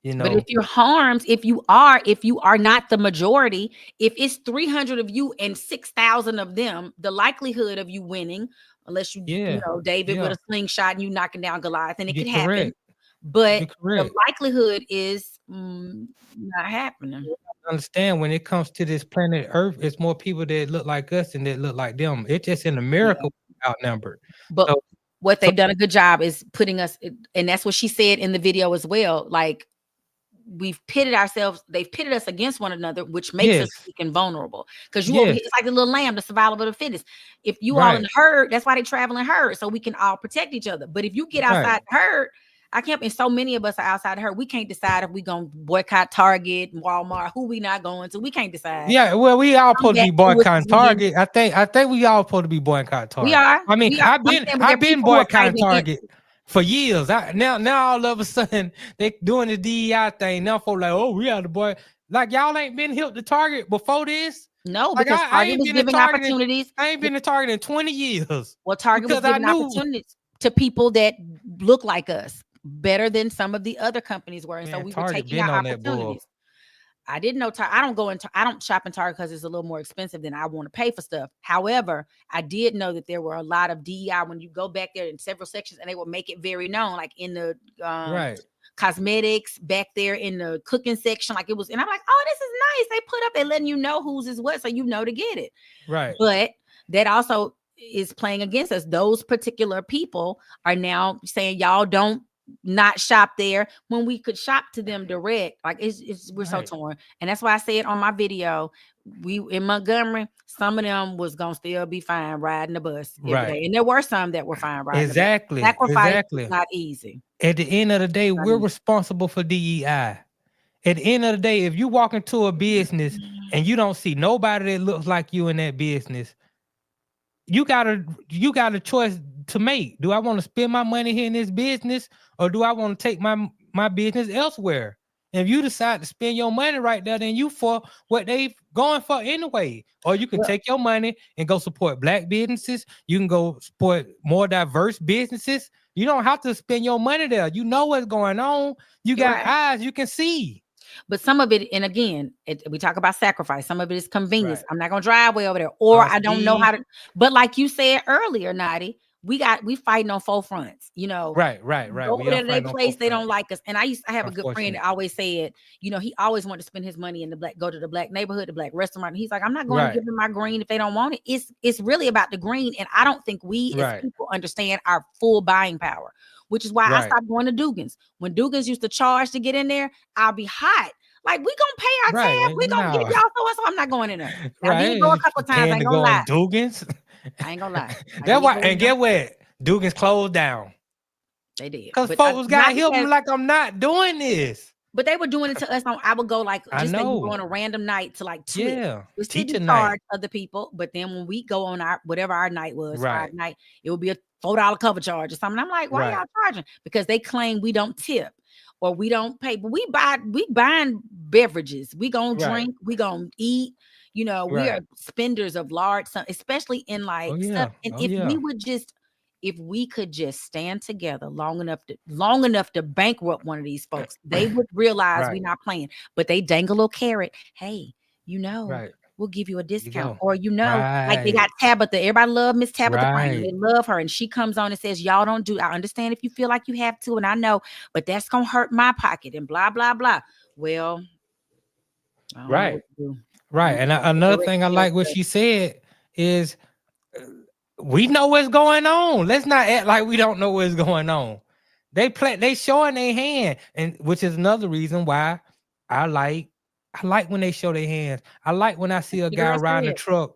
But if you're harmed, if you are not the majority, if it's 300 of you and 6,000 of them, the likelihood of you winning, unless David with a slingshot and you knocking down Goliath, and it could happen, but the likelihood is not happening. Understand, when it comes to this planet Earth, it's more people that look like us and that look like them. It's just in America outnumbered. But what they've done a good job is putting us, and that's what she said in the video as well. Like, they've pitted us against one another, which makes us weak and vulnerable. Because it's like the little lamb, the survival of the fittest. If you all in the herd, that's why they travel in herd, so we can all protect each other. But if you get outside the herd, I can't. And so many of us are outside the herd. We can't decide if we gonna boycott Target, Walmart, who we not going to. We can't decide. Yeah, well, we all supposed to be boycotting Target. I think we all supposed to be boycotting Target. We are. I mean, I've been boycotting Target for years. Now all of a sudden they doing the DEI thing. Now folks like, oh, we are the boy. Like, y'all ain't been hit to Target before this. No, because Target was giving opportunities. I ain't been to Target in 20 years. Well, Target was giving opportunities to people that look like us better than some of the other companies were, and so we were taking our opportunities. I didn't know. I don't shop in Target because it's a little more expensive than I want to pay for stuff. However, I did know that there were a lot of DEI when you go back there in several sections, and they will make it very known, like in the cosmetics back there in the cooking section, like it was. And I'm like, oh, this is nice. They put up, they're letting you know whose is what, so you know to get it. Right. But that also is playing against us. Those particular people are now saying y'all don't not shop there when we could shop to them direct. Like we're so torn. And that's why I said on my video, we in Montgomery, some of them was gonna still be fine riding the bus every day. And there were some that were fine riding exactly the bus. Sacrifice is not easy. At the end of the day, we're responsible for DEI. At the end of the day, if you walk into a business and you don't see nobody that looks like you in that business, you got a choice to make. Do I want to spend my money here in this business, or do I want to take my business elsewhere? And if you decide to spend your money right there, then you for what they going for anyway. Or you can take your money and go support Black businesses. You can go support more diverse businesses. You don't have to spend your money there. You know what's going on. You got eyes, you can see. But some of it, and again, we talk about sacrifice. Some of it is convenience. I'm not gonna drive way over there, or I don't know how to. But like you said earlier, Notty, we fighting on four fronts. Right. Over there to their place, they don't like us. And I have a good friend that always said, he always wanted to spend his money in go to the Black neighborhood, the Black restaurant. And he's like, I'm not going to give them my green if they don't want it. It's really about the green, and I don't think we as people understand our full buying power. Which is why I stopped going to Dugan's. When Dugan's used to charge to get in there, I'll be hot. Like, we gonna pay our tab. We gonna give y'all so I'm not going in there. Now, I did go a couple times. I ain't gonna lie. Dugan's? I ain't gonna lie. That's why. And get what? Dugan's closed down. They did. Because folks got him like, I'm not doing this. But they were doing it to us. I would go like, just say we go on a random night to like Twitch. Yeah. We still charge other people. But then when we go on whatever our night was, Friday night, it would be a $4 cover charge or something. I'm like, why y'all charging? Because they claim we don't tip or we don't pay. But we buying beverages. We gonna drink. We gonna eat. We are spenders of large, especially in like stuff. And if we would just, if we could just stand together long enough to bankrupt one of these folks, they would realize we're not playing. But they dangle a little carrot. Hey, we'll give you a discount. Or like they got Tabitha. Everybody love Miss Tabitha Franklin. They love her. And she comes on and says, y'all don't do. I understand if you feel like you have to, and I know, but that's gonna hurt my pocket and blah, blah, blah. Well, right. And another thing I like what she said is we know what's going on. Let's not act like we don't know what's going on. They showing their hand, and which is another reason why I like when they show their hands. I like when I see a guy riding a truck,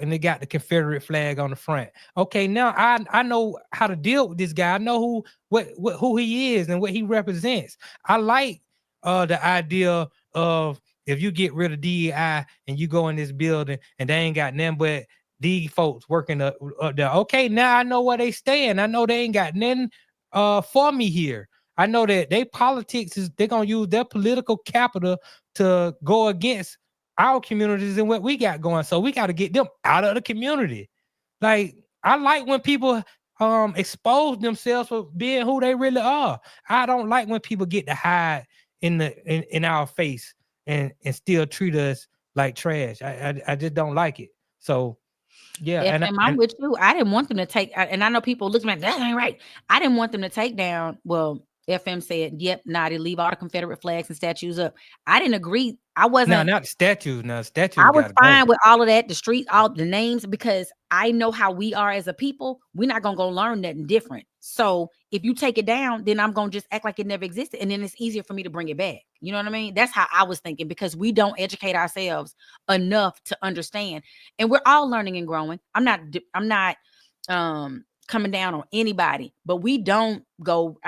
and they got the Confederate flag on the front. Okay, now I know how to deal with this guy. I know who he is and what he represents. I like the idea of if you get rid of DEI and you go in this building and they ain't got nothing but these folks working up there. Okay, now I know where they stand. I know they ain't got nothing for me here. I know that they politics they're gonna use their political capital to go against our communities and what we got going. So we got to get them out of the community. Like, I like when people expose themselves for being who they really are. I don't like when people get to hide in our face and still treat us like trash. I just don't like it. So yeah, and I'm with you. I didn't want them to take, and I know people looking at that ain't right. I didn't want them to take down. Well, FM said, "Yep, nah, they leave all the Confederate flags and statues up." I didn't agree. I wasn't. No, not statues. No, statues. I was fine with all of that, the street, all the names, because I know how we are as a people. We're not gonna go learn nothing different. So if you take it down, then I'm gonna just act like it never existed, and then it's easier for me to bring it back. You know what I mean? That's how I was thinking, because we don't educate ourselves enough to understand, and we're all learning and growing. I'm not coming down on anybody, but we don't go.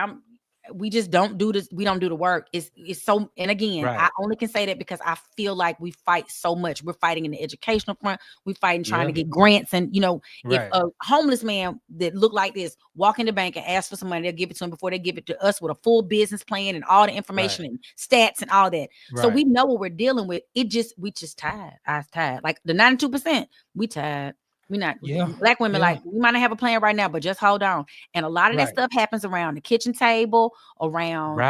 We just don't do this. We don't do the work. It's so, and again, I only can say that because I feel like we fight so much. We're fighting in the educational front. We're fighting trying to get grants. And, if a homeless man that look like this walk in the bank and ask for some money, they'll give it to him before they give it to us with a full business plan and all the information and stats and all that. So we know what we're dealing with. We just tired. I was tired. Like the 92%, we tired. We're not Black women, like we might not have a plan right now, but just hold on. And a lot of that stuff happens around the kitchen table, around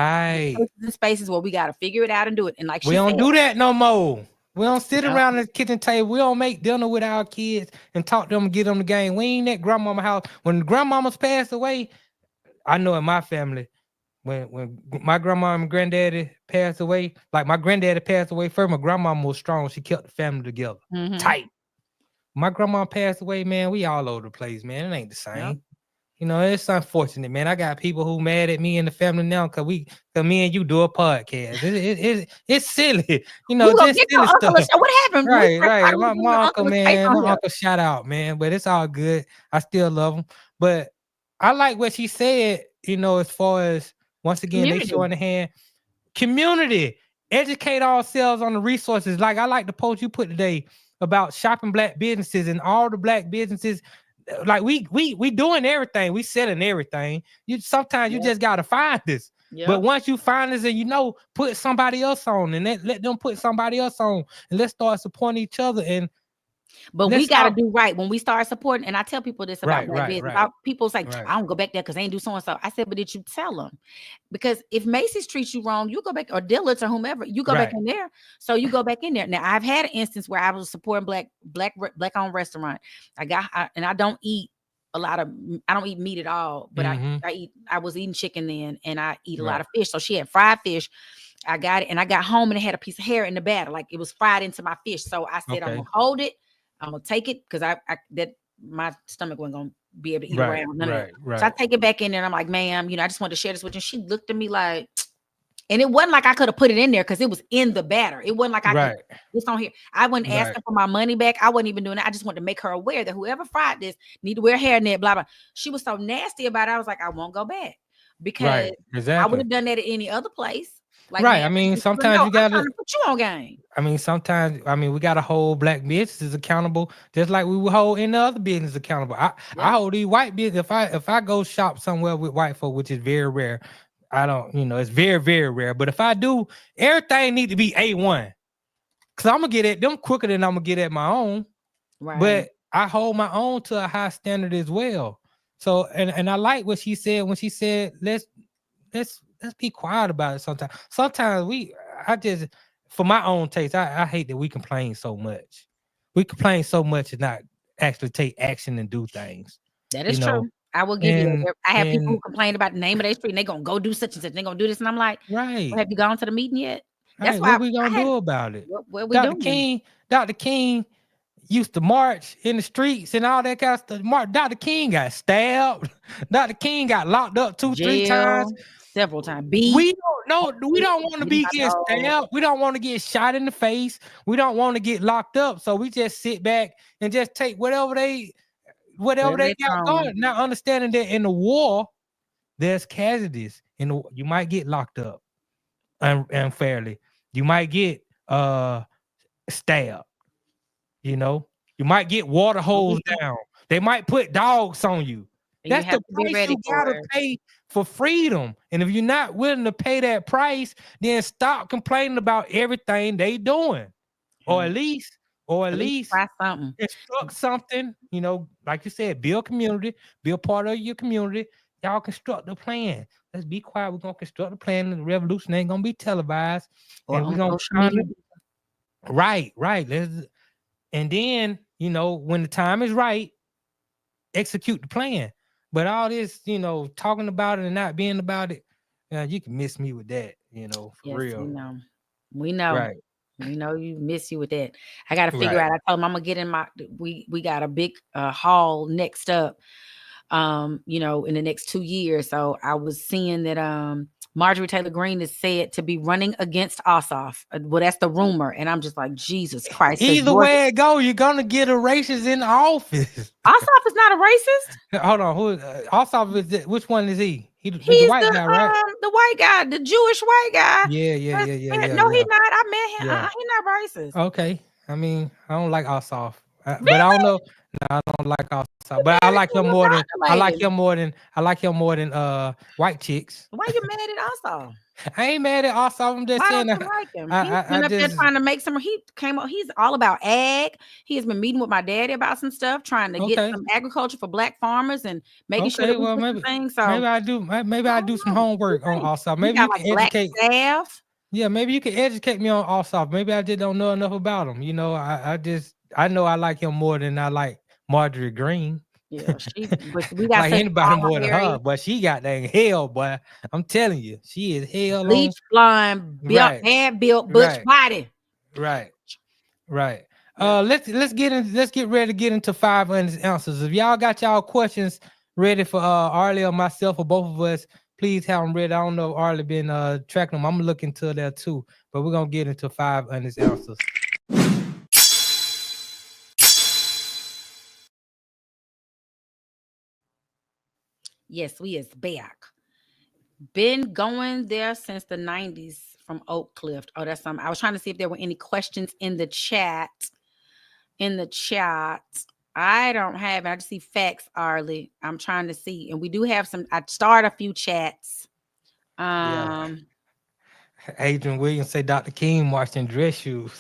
spaces where we got to figure it out and do it. And like we don't do that no more. We don't sit around the kitchen table. We don't make dinner with our kids and talk to them and get them the game. We ain't at grandmama house. When grandmamas passed away, I know in my family, when my grandma and granddaddy passed away, like my granddaddy passed away first, my grandmama was strong. She kept the family together, tight. My grandma passed away, man. We all over the place, man. It ain't the same. It's unfortunate, man. I got people who mad at me and the family now because me and you do a podcast. It's silly, just silly stuff. What happened? Right. My uncle, man. My uncle, shout out, man. But it's all good. I still love him. But I like what she said. As far as once again they showing the hand, community, educate ourselves on the resources. Like I like the post you put today about shopping Black businesses and all the Black businesses. Like we doing everything. We selling everything. Sometimes you just gotta find this. But once you find this and put somebody else on and let them put somebody else on and let's start supporting each other. But we got to do right when we start supporting. And I tell people this about Black business. People say, I don't go back there because they ain't do so-and-so. I said, but did you tell them? Because if Macy's treats you wrong, you go back, or Dillard's or whomever, you go back in there. So you go back in there. Now, I've had an instance where I was supporting Black-owned restaurant. I don't eat I don't eat meat at all, but I was eating chicken then, and I eat a lot of fish. So she had fried fish. I got it, and I got home and it had a piece of hair in the batter. Like it was fried into my fish. So I said, I'm going to hold it. I'm gonna take it because my stomach wasn't gonna be able to eat around. None of that. So I take it back in there and I'm like, ma'am, I just wanted to share this with you. And she looked at me like, and it wasn't like I could have put it in there because it was in the batter. It wasn't like I could this on here. I wasn't asking for my money back. I wasn't even doing that. I just wanted to make her aware that whoever fried this need to wear hairnet, blah blah. She was so nasty about it. I was like, I won't go back because I would have done that at any other place. Like, I mean, sometimes you gotta put you on game. I mean, sometimes we gotta hold Black businesses accountable, just like we would hold any other business accountable. I hold these white business. If I go shop somewhere with white folk, which is very rare, I don't, it's very, very rare. But if I do, everything need to be A1. Cause I'm gonna get at them quicker than I'm gonna get at my own. Right. But I hold my own to a high standard as well. So and I like what she said when she said let's be quiet about it sometimes. Sometimes for my own taste, I hate that we complain so much. We complain so much and not actually take action and do things. That is true. I will give you that. I have people who and complain about the name of their street and they're gonna go do such and such, they're gonna do this. And I'm like, right. well, have you gone to the meeting yet? That's Right. why What we gonna do about it? What we doing? Dr. King used to march in the streets and all that kind of stuff. Dr. King got stabbed. Dr. King got locked up 2-3 times. Several times. We don't want to be getting stabbed. We don't want to get shot in the face. We don't want to get locked up. So we just sit back and just take whatever they got going. Now understanding that in the war, there's casualties. You might get locked up unfairly. You might get stabbed. You know, you might get water hosed down. They might put dogs on you. That's the price you gotta pay for freedom. And if you're not willing to pay that price, then stop complaining about everything they doing. Or at least try something. Construct something, you know, like you said, build community, be a part of your community. Y'all construct the plan. Let's be quiet. We're gonna construct the plan, and the revolution ain't gonna be televised. And we're gonna right. And then, you know, when the time is right, execute the plan. But all this, you know, talking about it and not being about it, you can miss me with that, you know, for real. We know. Right. We know you miss you with that. I got to figure out. I told him I'm gonna get in we got a big haul next up, you know, in the next 2 years. So I was seeing that Marjorie Taylor Greene is said to be running against Ossoff. Well, that's the rumor. And I'm just like, Jesus Christ. Either way it go, you're going to get a racist in office. Ossoff is not a racist. Hold on. Ossoff is which one is he? He's the white guy, right? The white guy, the Jewish white guy. Yeah. No, he's not. I met him. Yeah. He's not racist. Okay. I mean, I don't like Ossoff. Really? But I don't know. No, I don't like Ossoff. But I like him more than white chicks. Why you mad at Ossoff? I ain't mad at Ossoff. I'm just saying. I don't like him. He's been up there trying to make some. He came up. He's all about ag. He has been meeting with my daddy about some stuff, trying to get some agriculture for black farmers and making sure that we put things. So maybe I do some homework on Ossoff. Maybe you can educate staff. Yeah, maybe you can educate me on Ossoff. Maybe I just don't know enough about him. You know, I know I like him more than I like Marjorie Greene. Yeah, but we got like anybody more than her, but she got dang hell, boy. I'm telling you, she is hell. Bleach blonde, bad built, butch body. Right. Let's get ready to get into 5 honest answers. If y'all got y'all questions ready for Arle or myself or both of us, please have them ready. I don't know if Arle been tracking them. I'm gonna look into that too, but we're gonna get into 5 honest answers. Yes, we is back. Been going there since the 90s from Oak Cliff. Oh, that's something. I was trying to see if there were any questions in the chat. I don't have it. I just see facts, Arle. I'm trying to see. And we do have some. I started a few chats. Adrian Williams say Dr. King marched in dress shoes.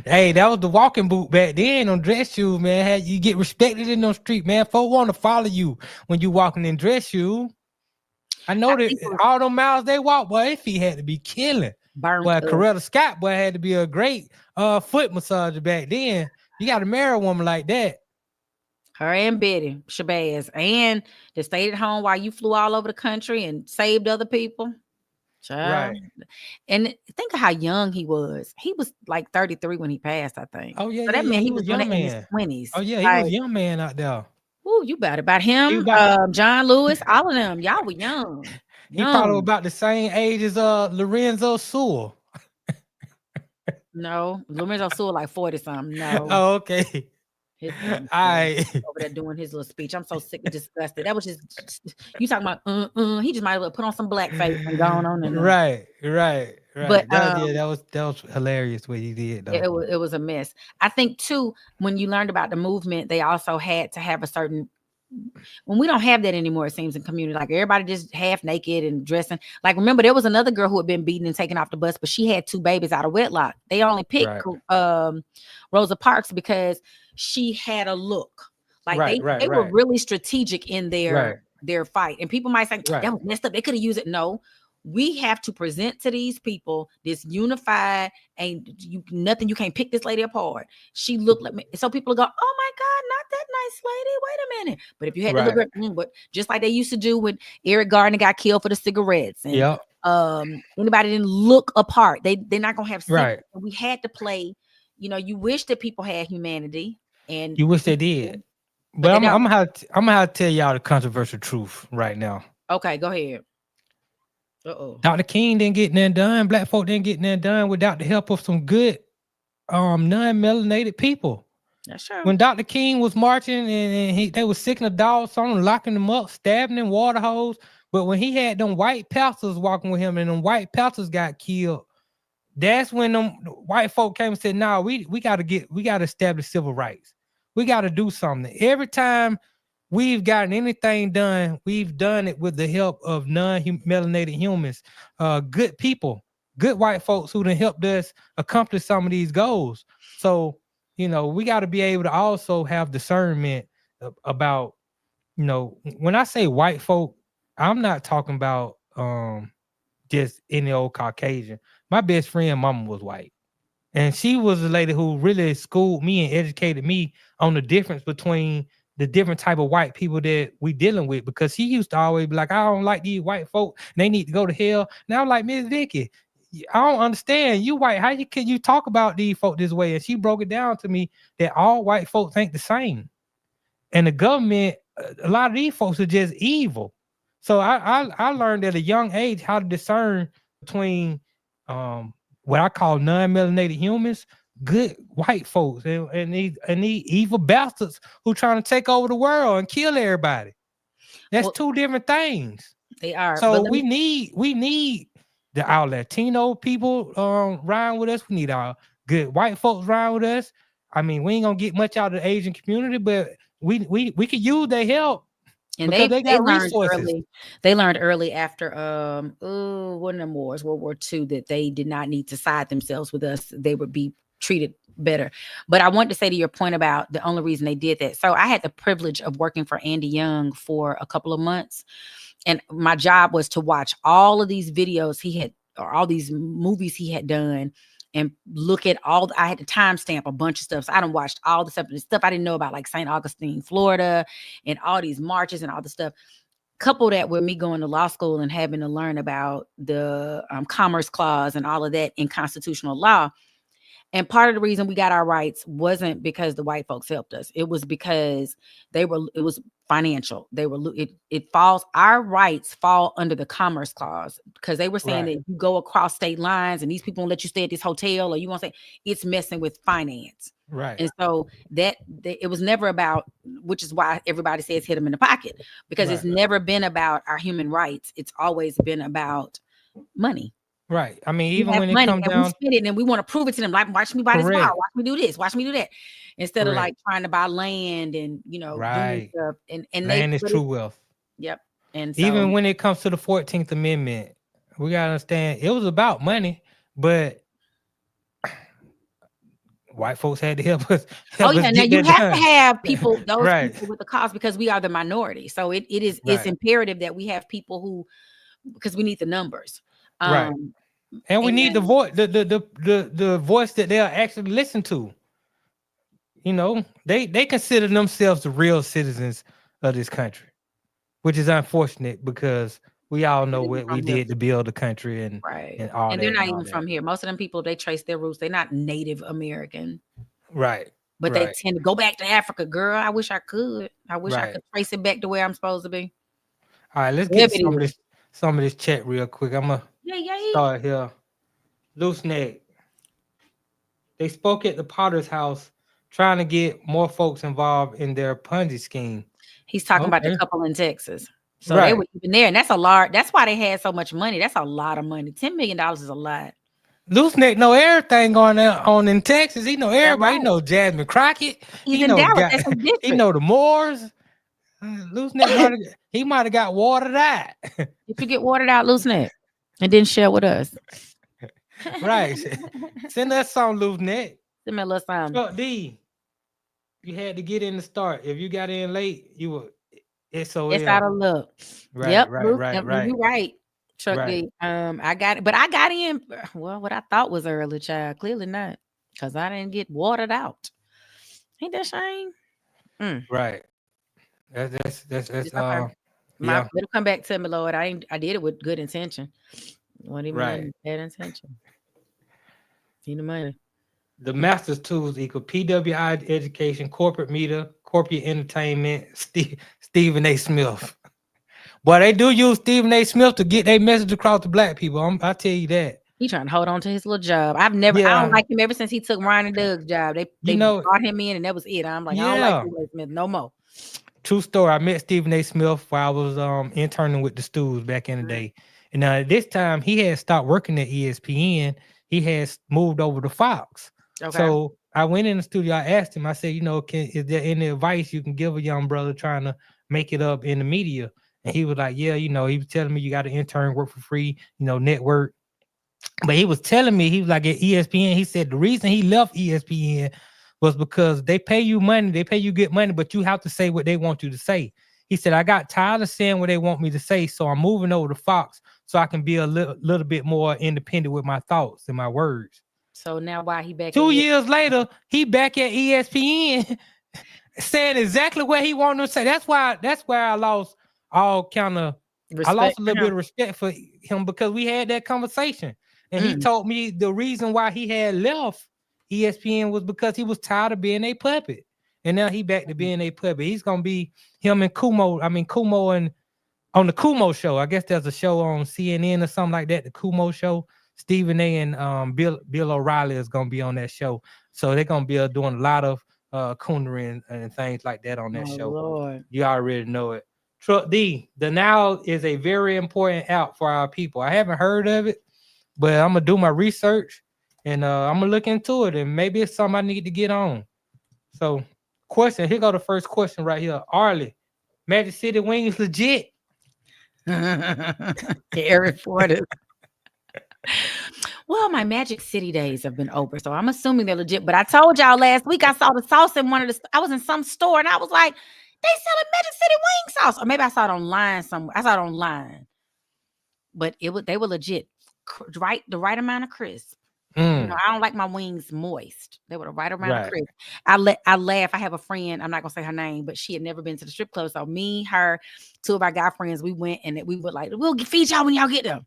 Hey, that was the walking boot back then on dress shoes, man. You get respected in those streets, man. Folk want to follow you when you walking in dress shoes. I know that all them miles they walk, boy, their feet had to be killing. Boy, Coretta Scott, boy, had to be a great foot massager back then. You got to marry a woman like that. Her and Betty Shabazz, and they stayed at home while you flew all over the country and saved other people. Right. And think of how young he was. He was like 33 when he passed, I think. Oh, yeah. So that meant he was young in his 20s. Oh, yeah, he was a young man out there. Ooh, you about him, John Lewis, all of them. Y'all were young. He probably about the same age as Lorenzo Sewell. No, Lorenzo Sewell like 40 something. No. Oh, okay. Over there doing his little speech. I'm so sick and disgusted. That was just you talking about he just might as well put on some blackface and gone on and right. But that was hilarious what he did though. It was a mess. I think too, when you learned about the movement, they also had to have a certain when we don't have that anymore, it seems in community, like everybody just half naked and dressing. Like, remember, there was another girl who had been beaten and taken off the bus, but she had 2 babies out of wedlock. They only picked Rosa Parks because she had a look. Like Right, they were right. really strategic in Right. their fight. And people might say Right. that was messed up. They could have used it. No, we have to present to these people this unified, ain't nothing. You can't pick this lady apart. She looked like me. So people go, oh my God, not that nice lady. Wait a minute. But if you had to look at, but just like they used to do when Eric Gardner got killed for the cigarettes, and Yep. anybody didn't look apart. They're not gonna have Right. We had to play. You know, you wish that people had humanity, and You wish they did. But But they I'm don't. gonna have to tell y'all the controversial truth right now. Okay, go ahead. Dr. King didn't get nothing done. Black folk didn't get nothing done without the help of some good non-melanated people. That's true. When Dr. King was marching and they was sicking the dogs on him, locking them up, stabbing them, water hose. But when he had them white pastors walking with him and them white pastors got killed, that's when them white folk came and said, "No, we gotta establish civil rights. We gotta do something." Every time we've gotten anything done, we've done it with the help of non-melanated humans, good people, good white folks who done helped us accomplish some of these goals. So, you know, we got to be able to also have discernment about, you know, when I say white folk, I'm not talking about just any old Caucasian. My best friend mama was white. And she was a lady who really schooled me and educated me on the difference between the different type of white people that we dealing with, because she used to always be like, I don't like these white folk, they need to go to hell. Now I'm like, Miss Vicky, I don't understand. You white, can you talk about these folk this way? And she broke it down to me that all white folks think the same. And the government, a lot of these folks are just evil. So I learned at a young age how to discern between what I call non-melanated humans, good white folks, and these evil bastards who trying to take over the world and kill everybody. That's two different things. They are. So we need our Latino people riding with us. We need our good white folks riding with us. I mean, we ain't gonna get much out of the Asian community, but we could use their help. And they got learned resources. Early. They learned early after one of them wars, World War II, that they did not need to side themselves with us. They would be treated better. But I want to say to your point about the only reason they did that. So I had the privilege of working for Andy Young for a couple of months. And my job was to watch all of these videos he had, or all these movies he had done, and look at I had to timestamp a bunch of stuff. So I done watched all the stuff I didn't know about, like St. Augustine, Florida, and all these marches and all the stuff. Couple that with me going to law school and having to learn about the Commerce Clause and all of that in constitutional law. And part of the reason we got our rights wasn't because the white folks helped us. It was because it was financial. Our rights fall under the Commerce Clause, because they were saying that if you go across state lines and these people won't let you stay at this hotel, or you want to say, it's messing with finance. Right. And so it was never about, which is why everybody says hit them in the pocket, because it's never been about our human rights. It's always been about money. Right. I mean, even when it comes down, we spend it and we want to prove it to them. Like, watch me buy this car, watch me do this, watch me do that, instead of like trying to buy land and doing stuff. And land is true wealth. Yep. And so, even when it comes to the 14th Amendment, we gotta understand it was about money, but white folks had to help us. Now you have to have people, those people with the cause, because we are the minority. So it's imperative that we have people who, because we need the numbers. Right. And we need the voice, the voice that they'll actually listen to. You know, they consider themselves the real citizens of this country, which is unfortunate, because we all know what we did to build the country and all that. And they're not even from here. Most of them people, they trace their roots. They're not Native American. Right. But they tend to go back to Africa. Girl, I wish I could. I wish I could trace it back to where I'm supposed to be. All right, let's get some of this chat real quick. I'm gonna start here. Loose neck. They spoke at the Potter's house trying to get more folks involved in their Ponzi scheme. He's talking about the couple in Texas. So they were even there. And that's why they had so much money. That's a lot of money. $10 million is a lot. Loose neck know everything going on in Texas. He know everybody. He know Jasmine Crockett. He's in Dallas. He know the Moors. Loose neck he might have got watered out. If you get watered out, loose neck, and then share with us. Right. Send us some, loose neck. Send me a little something. Chuck D. You had to get in the start. If you got in late, you were SOL. It's out of luck. Right, Yep, right, Bruce, right, right, you're right, Chuck right. D. I got it, but I got in. Well, what I thought was early, child. Clearly not, because I didn't get watered out. Ain't that shame? Mm. Right. That's It's okay. yeah, It'll come back to me, Lord. I did it with good intention. Wasn't even right. under bad intention. See the money. The master's tools equal PWI education, corporate media, corporate entertainment, Stephen A. Smith. Boy, they do use Stephen A. Smith to get their message across to black people. I tell you that. He trying to hold on to his little job. I don't Yeah, like him ever since he took Ryan and Doug's job. you They know, brought him in and that was it. I'm like, I don't like yeah. Stephen A. Smith no more. True story. I met Stephen A. Smith while I was interning with the Stews back in the day. And this time he had stopped working at ESPN. He has moved over to Fox. Okay. So I went in the studio. I asked him, I said, is there any advice you can give a young brother trying to make it up in the media? And he was like, yeah, he was telling me you got to intern, work for free, network. But he was telling me, he was like at ESPN, he said the reason he left ESPN was because they pay you money, they pay you good money, but you have to say what they want you to say. He said, I got tired of saying what they want me to say, so I'm moving over to Fox so I can be a little bit more independent with my thoughts and my words. So now why he back? 2 years later, he back at ESPN saying exactly what he wanted to say. That's why I lost all kind of I lost a little bit of respect for him because we had that conversation. And he told me the reason why he had left ESPN was because he was tired of being a puppet. And now he back to being a puppet. He's gonna be him and Kumo and on the Kumo show. I guess there's a show on CNN or something like that, the Kumo show. Stephen A. and Bill O'Reilly is gonna be on that show. So they're gonna be doing a lot of coonery and things like that on that show. Lord. You already know it. Truck D, the Now is a very important app for our people. I haven't heard of it, but I'm gonna do my research and I'm gonna look into it, and maybe it's something I need to get on. So, here go the first question right here. Arle, Magic City Wings legit? Eric Porter. Well, my Magic City days have been over, so I'm assuming they're legit. But I told y'all last week I saw the sauce in I was in some store and I was like, they selling Magic City wing sauce. Or maybe I saw it online somewhere. I saw it online. But they were legit. The right amount of crisp. I don't like my wings moist. They were the right amount of crisp. I laugh. I have a friend, I'm not gonna say her name, but she had never been to the strip club. So me, her, two of our guy friends, we went and we were like, we'll feed y'all when y'all get there.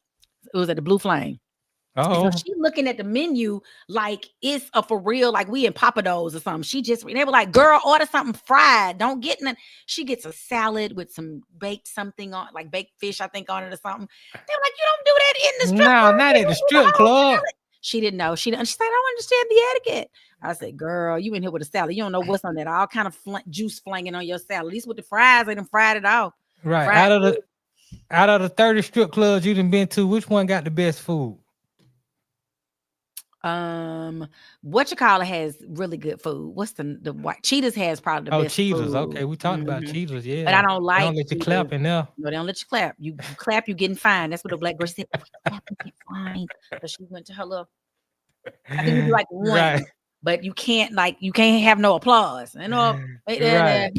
It was at the Blue Flame. So she looking at the menu like it's a for real, like we in Papados or something. They were like, girl, order something fried. Don't get none. She gets a salad with some baked something on, like baked fish, I think, on it or something. They were like, you don't do that in the strip club. No, not at the strip club. She didn't know. She said, I don't understand the etiquette. I said, girl, you in here with a salad. You don't know what's on that. All kind of juice flinging on your salad. At least with the fries, they done fried it off. Right. Out of the 30 strip clubs you done been to, which one got the best food? Whatchamacallit has really good food. What's the white Cheetahs has probably the best Cheetahs. food. Okay, we talked about Cheetahs, yeah. But I don't like. They don't let you clap in there. No, they don't let you clap. You clap, you getting fined. That's what the black girl said. Clap, you get fined. So she went to her little. I think it's like one, but you can't have no applause. You know, right.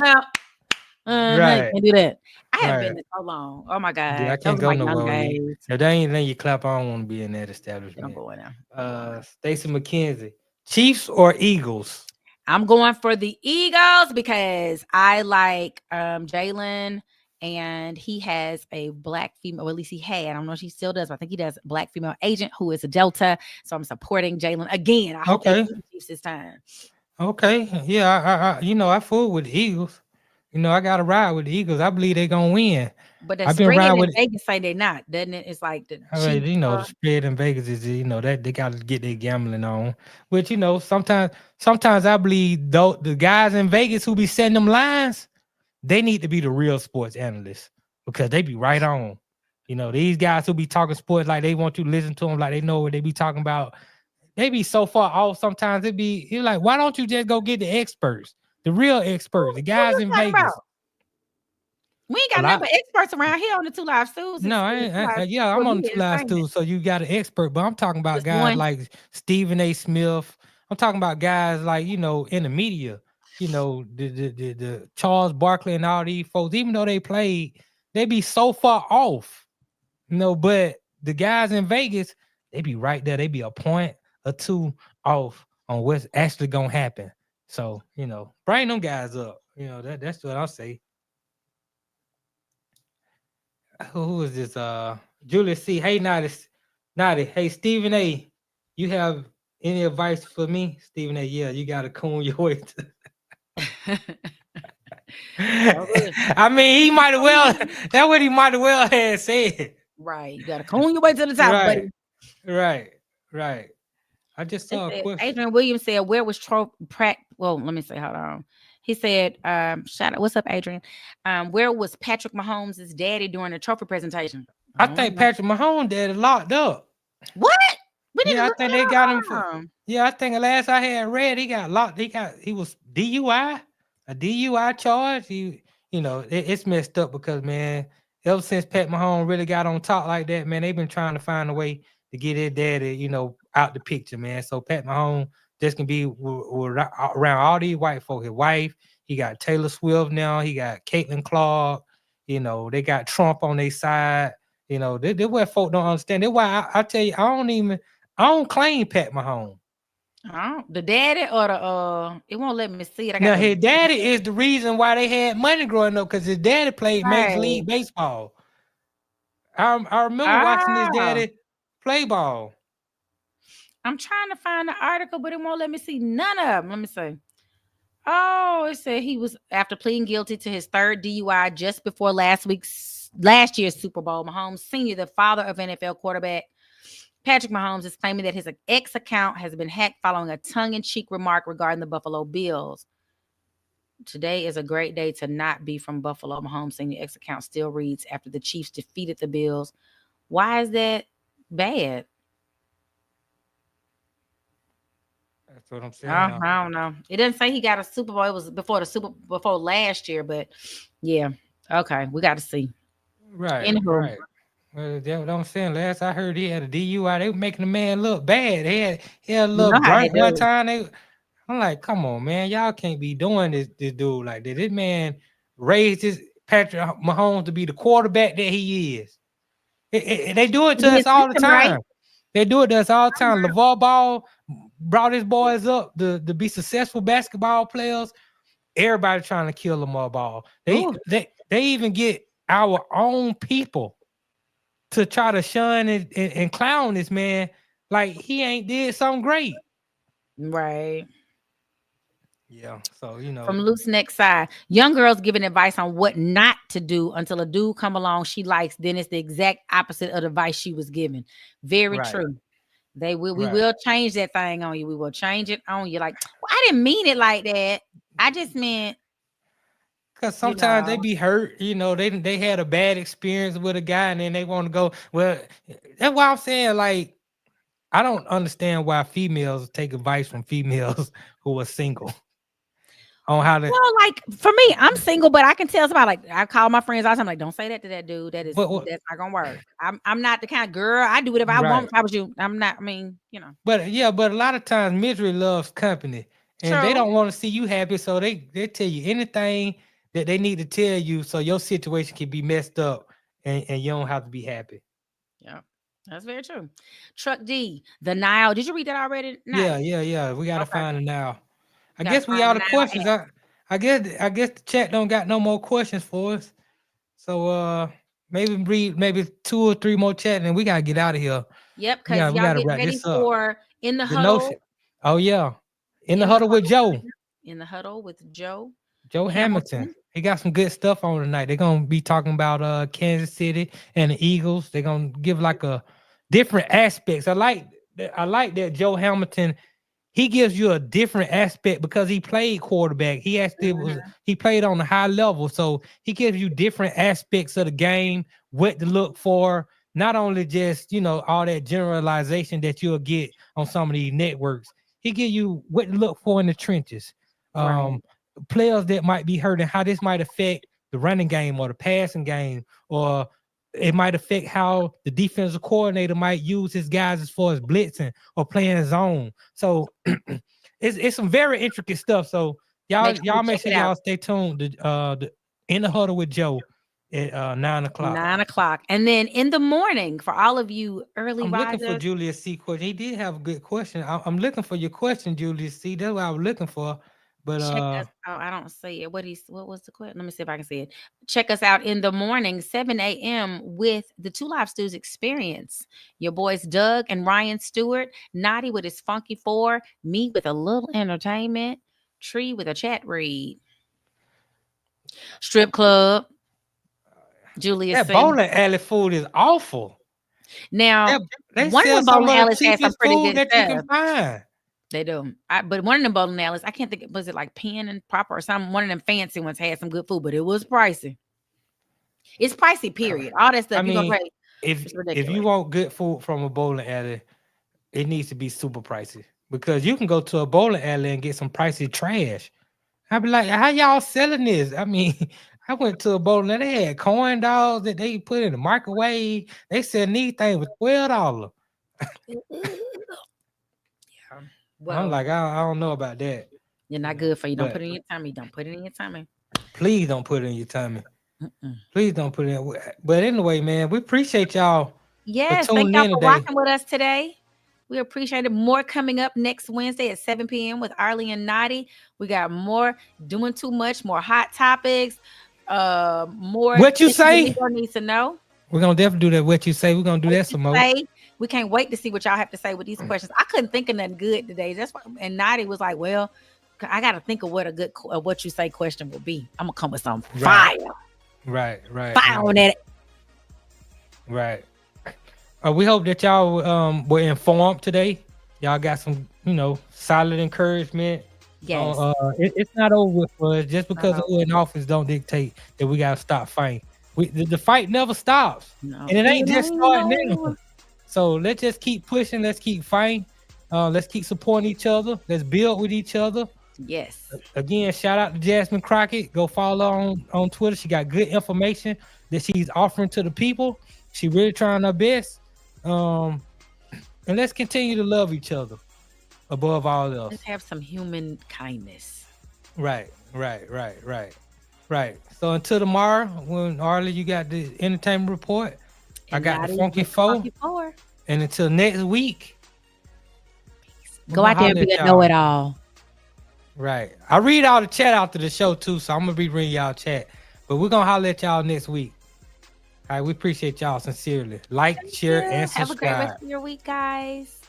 Can't do that. I haven't been there so long. Oh my god, yeah, I can't go nowhere. If there ain't anything you clap, I don't want to be in that establishment. I'm going now. Stacey McKenzie, Chiefs or Eagles? I'm going for the Eagles because I like Jalen, and he has a black female, or at least he had. I don't know if he still does, but I think he does. Black female agent who is a Delta. So I'm supporting Jalen again. I hope they beat the Chiefs this time. Okay, yeah, I fool with the Eagles. I got to ride with the Eagles. I believe they're going to win. But the spread in Vegas say they're not, doesn't it? It's like the the spread in Vegas is, that they got to get their gambling on. Which, sometimes I believe the guys in Vegas who be setting them lines, they need to be the real sports analysts because they be right on. These guys who be talking sports like they want you to listen to them, like they know what they be talking about. They be so far off sometimes. You're like, why don't you just go get the experts? The real experts, the guys in Vegas. About? We ain't got none but experts around here on the Two Live Stews. No, I'm on the Two Live Stews, so you got an expert. But I'm talking about guys like Stephen A. Smith. I'm talking about guys like, in the media. the Charles Barkley and all these folks, even though they played, they be so far off. But the guys in Vegas, they be right there. They be a point or two off on what's actually gonna happen. So, bring them guys up. That's what I'll say. Who is this? Julius C. Hey, Notty. Hey, Stephen A. You have any advice for me? Stephen A. Yeah, you gotta coon your way to. I mean, he might have well. That's what he might have well had said. Right, you gotta coon your way to the top, buddy. Right. I just saw a question. Adrian Williams said, "Where was Pratt?" Well, let me say, hold on. He said, "Shout out, what's up, Adrian? Where was Patrick Mahomes' daddy during the trophy presentation?" I think Patrick Mahomes' daddy locked up. What? I think they got him for. Yeah, I think the last I had read, he got locked. He was DUI, a DUI charge. It's messed up because, man, ever since Pat Mahomes really got on top like that, man, they've been trying to find a way to get his daddy, out the picture, man. So Pat Mahomes just can be around all these white folk. His wife, he got Taylor Swift now. He got Caitlin Clark. They got Trump on their side. They what folk don't understand. That's why I tell you, I don't claim Pat Mahomes. The daddy or the it won't let me see it. Now his daddy is the reason why they had money growing up, because his daddy played Major League Baseball. I remember watching his daddy play ball. I'm trying to find the article, but it won't let me see none of them. Let me see. Oh, it said he was, after pleading guilty to his third DUI just before last year's Super Bowl. Mahomes Sr., the father of NFL quarterback Patrick Mahomes, is claiming that his ex account has been hacked following a tongue-in-cheek remark regarding the Buffalo Bills. Today is a great day to not be from Buffalo. Mahomes Sr. ex account still reads, after the Chiefs defeated the Bills. Why is that bad? That's what I'm saying. I don't know. It doesn't say he got a Super Bowl. It was before last year, but yeah. Okay, we got to see. Right. Well, that's what I'm saying. Last I heard, he had a DUI. They were making the man look bad. He had a little burnt one time. I'm like, come on, man. Y'all can't be doing this dude like that. This man raised his Patrick Mahomes to be the quarterback that he is. They do it to us all the time. Right? They do it to us all the time. LeVar Ball brought his boys up to be successful basketball players. Everybody trying to kill Lamar Ball. They even get our own people to try to shun and clown this man like he ain't did something great. Right. Yeah. So, From Loose Neck Side, young girls giving advice on what not to do until a dude come along she likes. Then it's the exact opposite of the advice she was given. Very true. We will change that thing on you. We will change it on you. Like, well, I didn't mean it like that. I just meant. Because sometimes they be hurt, they had a bad experience with a guy and then they want to go. Well, that's why I'm saying, like, I don't understand why females take advice from females who are single on how to. Well, like, for me, I'm single, but I can tell somebody, like, I call my friends all the time, like, don't say that to that dude. That's not gonna work. I'm not the kind of girl. I do whatever I want. If I was you, I'm not. I mean, But a lot of times misery loves company, and they don't want to see you happy, so they tell you anything that they need to tell you so your situation can be messed up and you don't have to be happy. Yeah, that's very true. Truck D, the Nile. Did you read that already? Nice. Yeah. We gotta find it now. I guess we out of questions. I guess the chat don't got no more questions for us. So maybe read 2 or 3 more chat and we gotta get out of here. Yep, because y'all get ready for In the Huddle. Oh yeah. In the Huddle with Joe. In the Huddle with Joe Hamilton. He got some good stuff on tonight. They're gonna be talking about Kansas City and the Eagles. They're gonna give like a different aspects. I like that Joe Hamilton. He gives you a different aspect because he played quarterback. He actually he played on a high level, so he gives you different aspects of the game, what to look for. Not only just all that generalization that you'll get on some of these networks. He give you what to look for in the trenches. Players that might be hurt and how this might affect the running game or the passing game, or it might affect how the defensive coordinator might use his guys as far as blitzing or playing zone. So it's some very intricate stuff. So Y'all make sure y'all stay tuned. The In the Huddle with Joe at 9:00. 9:00. And then in the morning, for all of you early I'm risers. looking for Julius C. question. He did have a good question. I'm looking for your question, Julius C. That's what I was looking for. But check us out. I don't see it. What was the question? Let me see if I can see it. Check us out in the morning, 7 a.m. with the Two Live Stews Experience. Your boys Doug and Ryan Stewart, Notty with his Funky 4, me with a little entertainment, Tree with a chat read, Strip Club, Julius that C. bowling alley food is awful. Now, they one sell of the some bowling of the alleys has some cheapest pretty food good that you stuff. can find. They do. But one of them bowling alleys, I can't think, was it like Penn and Proper or something? One of them fancy ones had some good food, but it was pricey. It's pricey, period. All that stuff I you're going mean, to pay. if you want good food from a bowling alley, it needs to be super pricey. Because you can go to a bowling alley and get some pricey trash. I'd be like, how y'all selling this? I mean, I went to a bowling alley, they had corn dogs that they put in the microwave. They said these things was $12. Well, I'm like, I don't know about that. You're not good for you. Don't But put it in your tummy. Don't put it in your tummy. Please don't put it in your tummy. Please don't put it in. But anyway, man, we appreciate y'all. Yes, for thank tuning y'all in for today. watching with us today. We appreciate it. More coming up next Wednesday at 7 p.m. with Arle and Notty. We got more Doing Too Much, more hot topics, more What you say? needs to know. We're gonna definitely do that. What you say? We're gonna do that some more. We can't wait to see what y'all have to say with these questions. I couldn't think of nothing good today. That's why. And Notty was like, "Well, I got to think of what a good what you say question will be. I'm gonna come with some fire, right, fire on that." Right. We hope that y'all were informed today. Y'all got some, solid encouragement. Yes. It's not over for us. Just because we're in office don't dictate that we gotta stop fighting. The fight never stops. No. And it ain't just starting now. So let's just keep pushing. Let's keep fighting. Let's keep supporting each other. Let's build with each other. Yes. Again, shout out to Jasmine Crockett. Go follow on Twitter. She got good information that she's offering to the people. She really trying her best. And let's continue to love each other above all else. Let's have some human kindness. Right. So until tomorrow, when Arle, you got the entertainment report. I got the Funky 4. And until next week. Go out there and be a know-it-all. Right. I read all the chat after the show too, so I'm gonna be reading y'all chat. But we're gonna holler at y'all next week. All right, we appreciate y'all sincerely. Like, share, and subscribe. Have a great rest of your week, guys.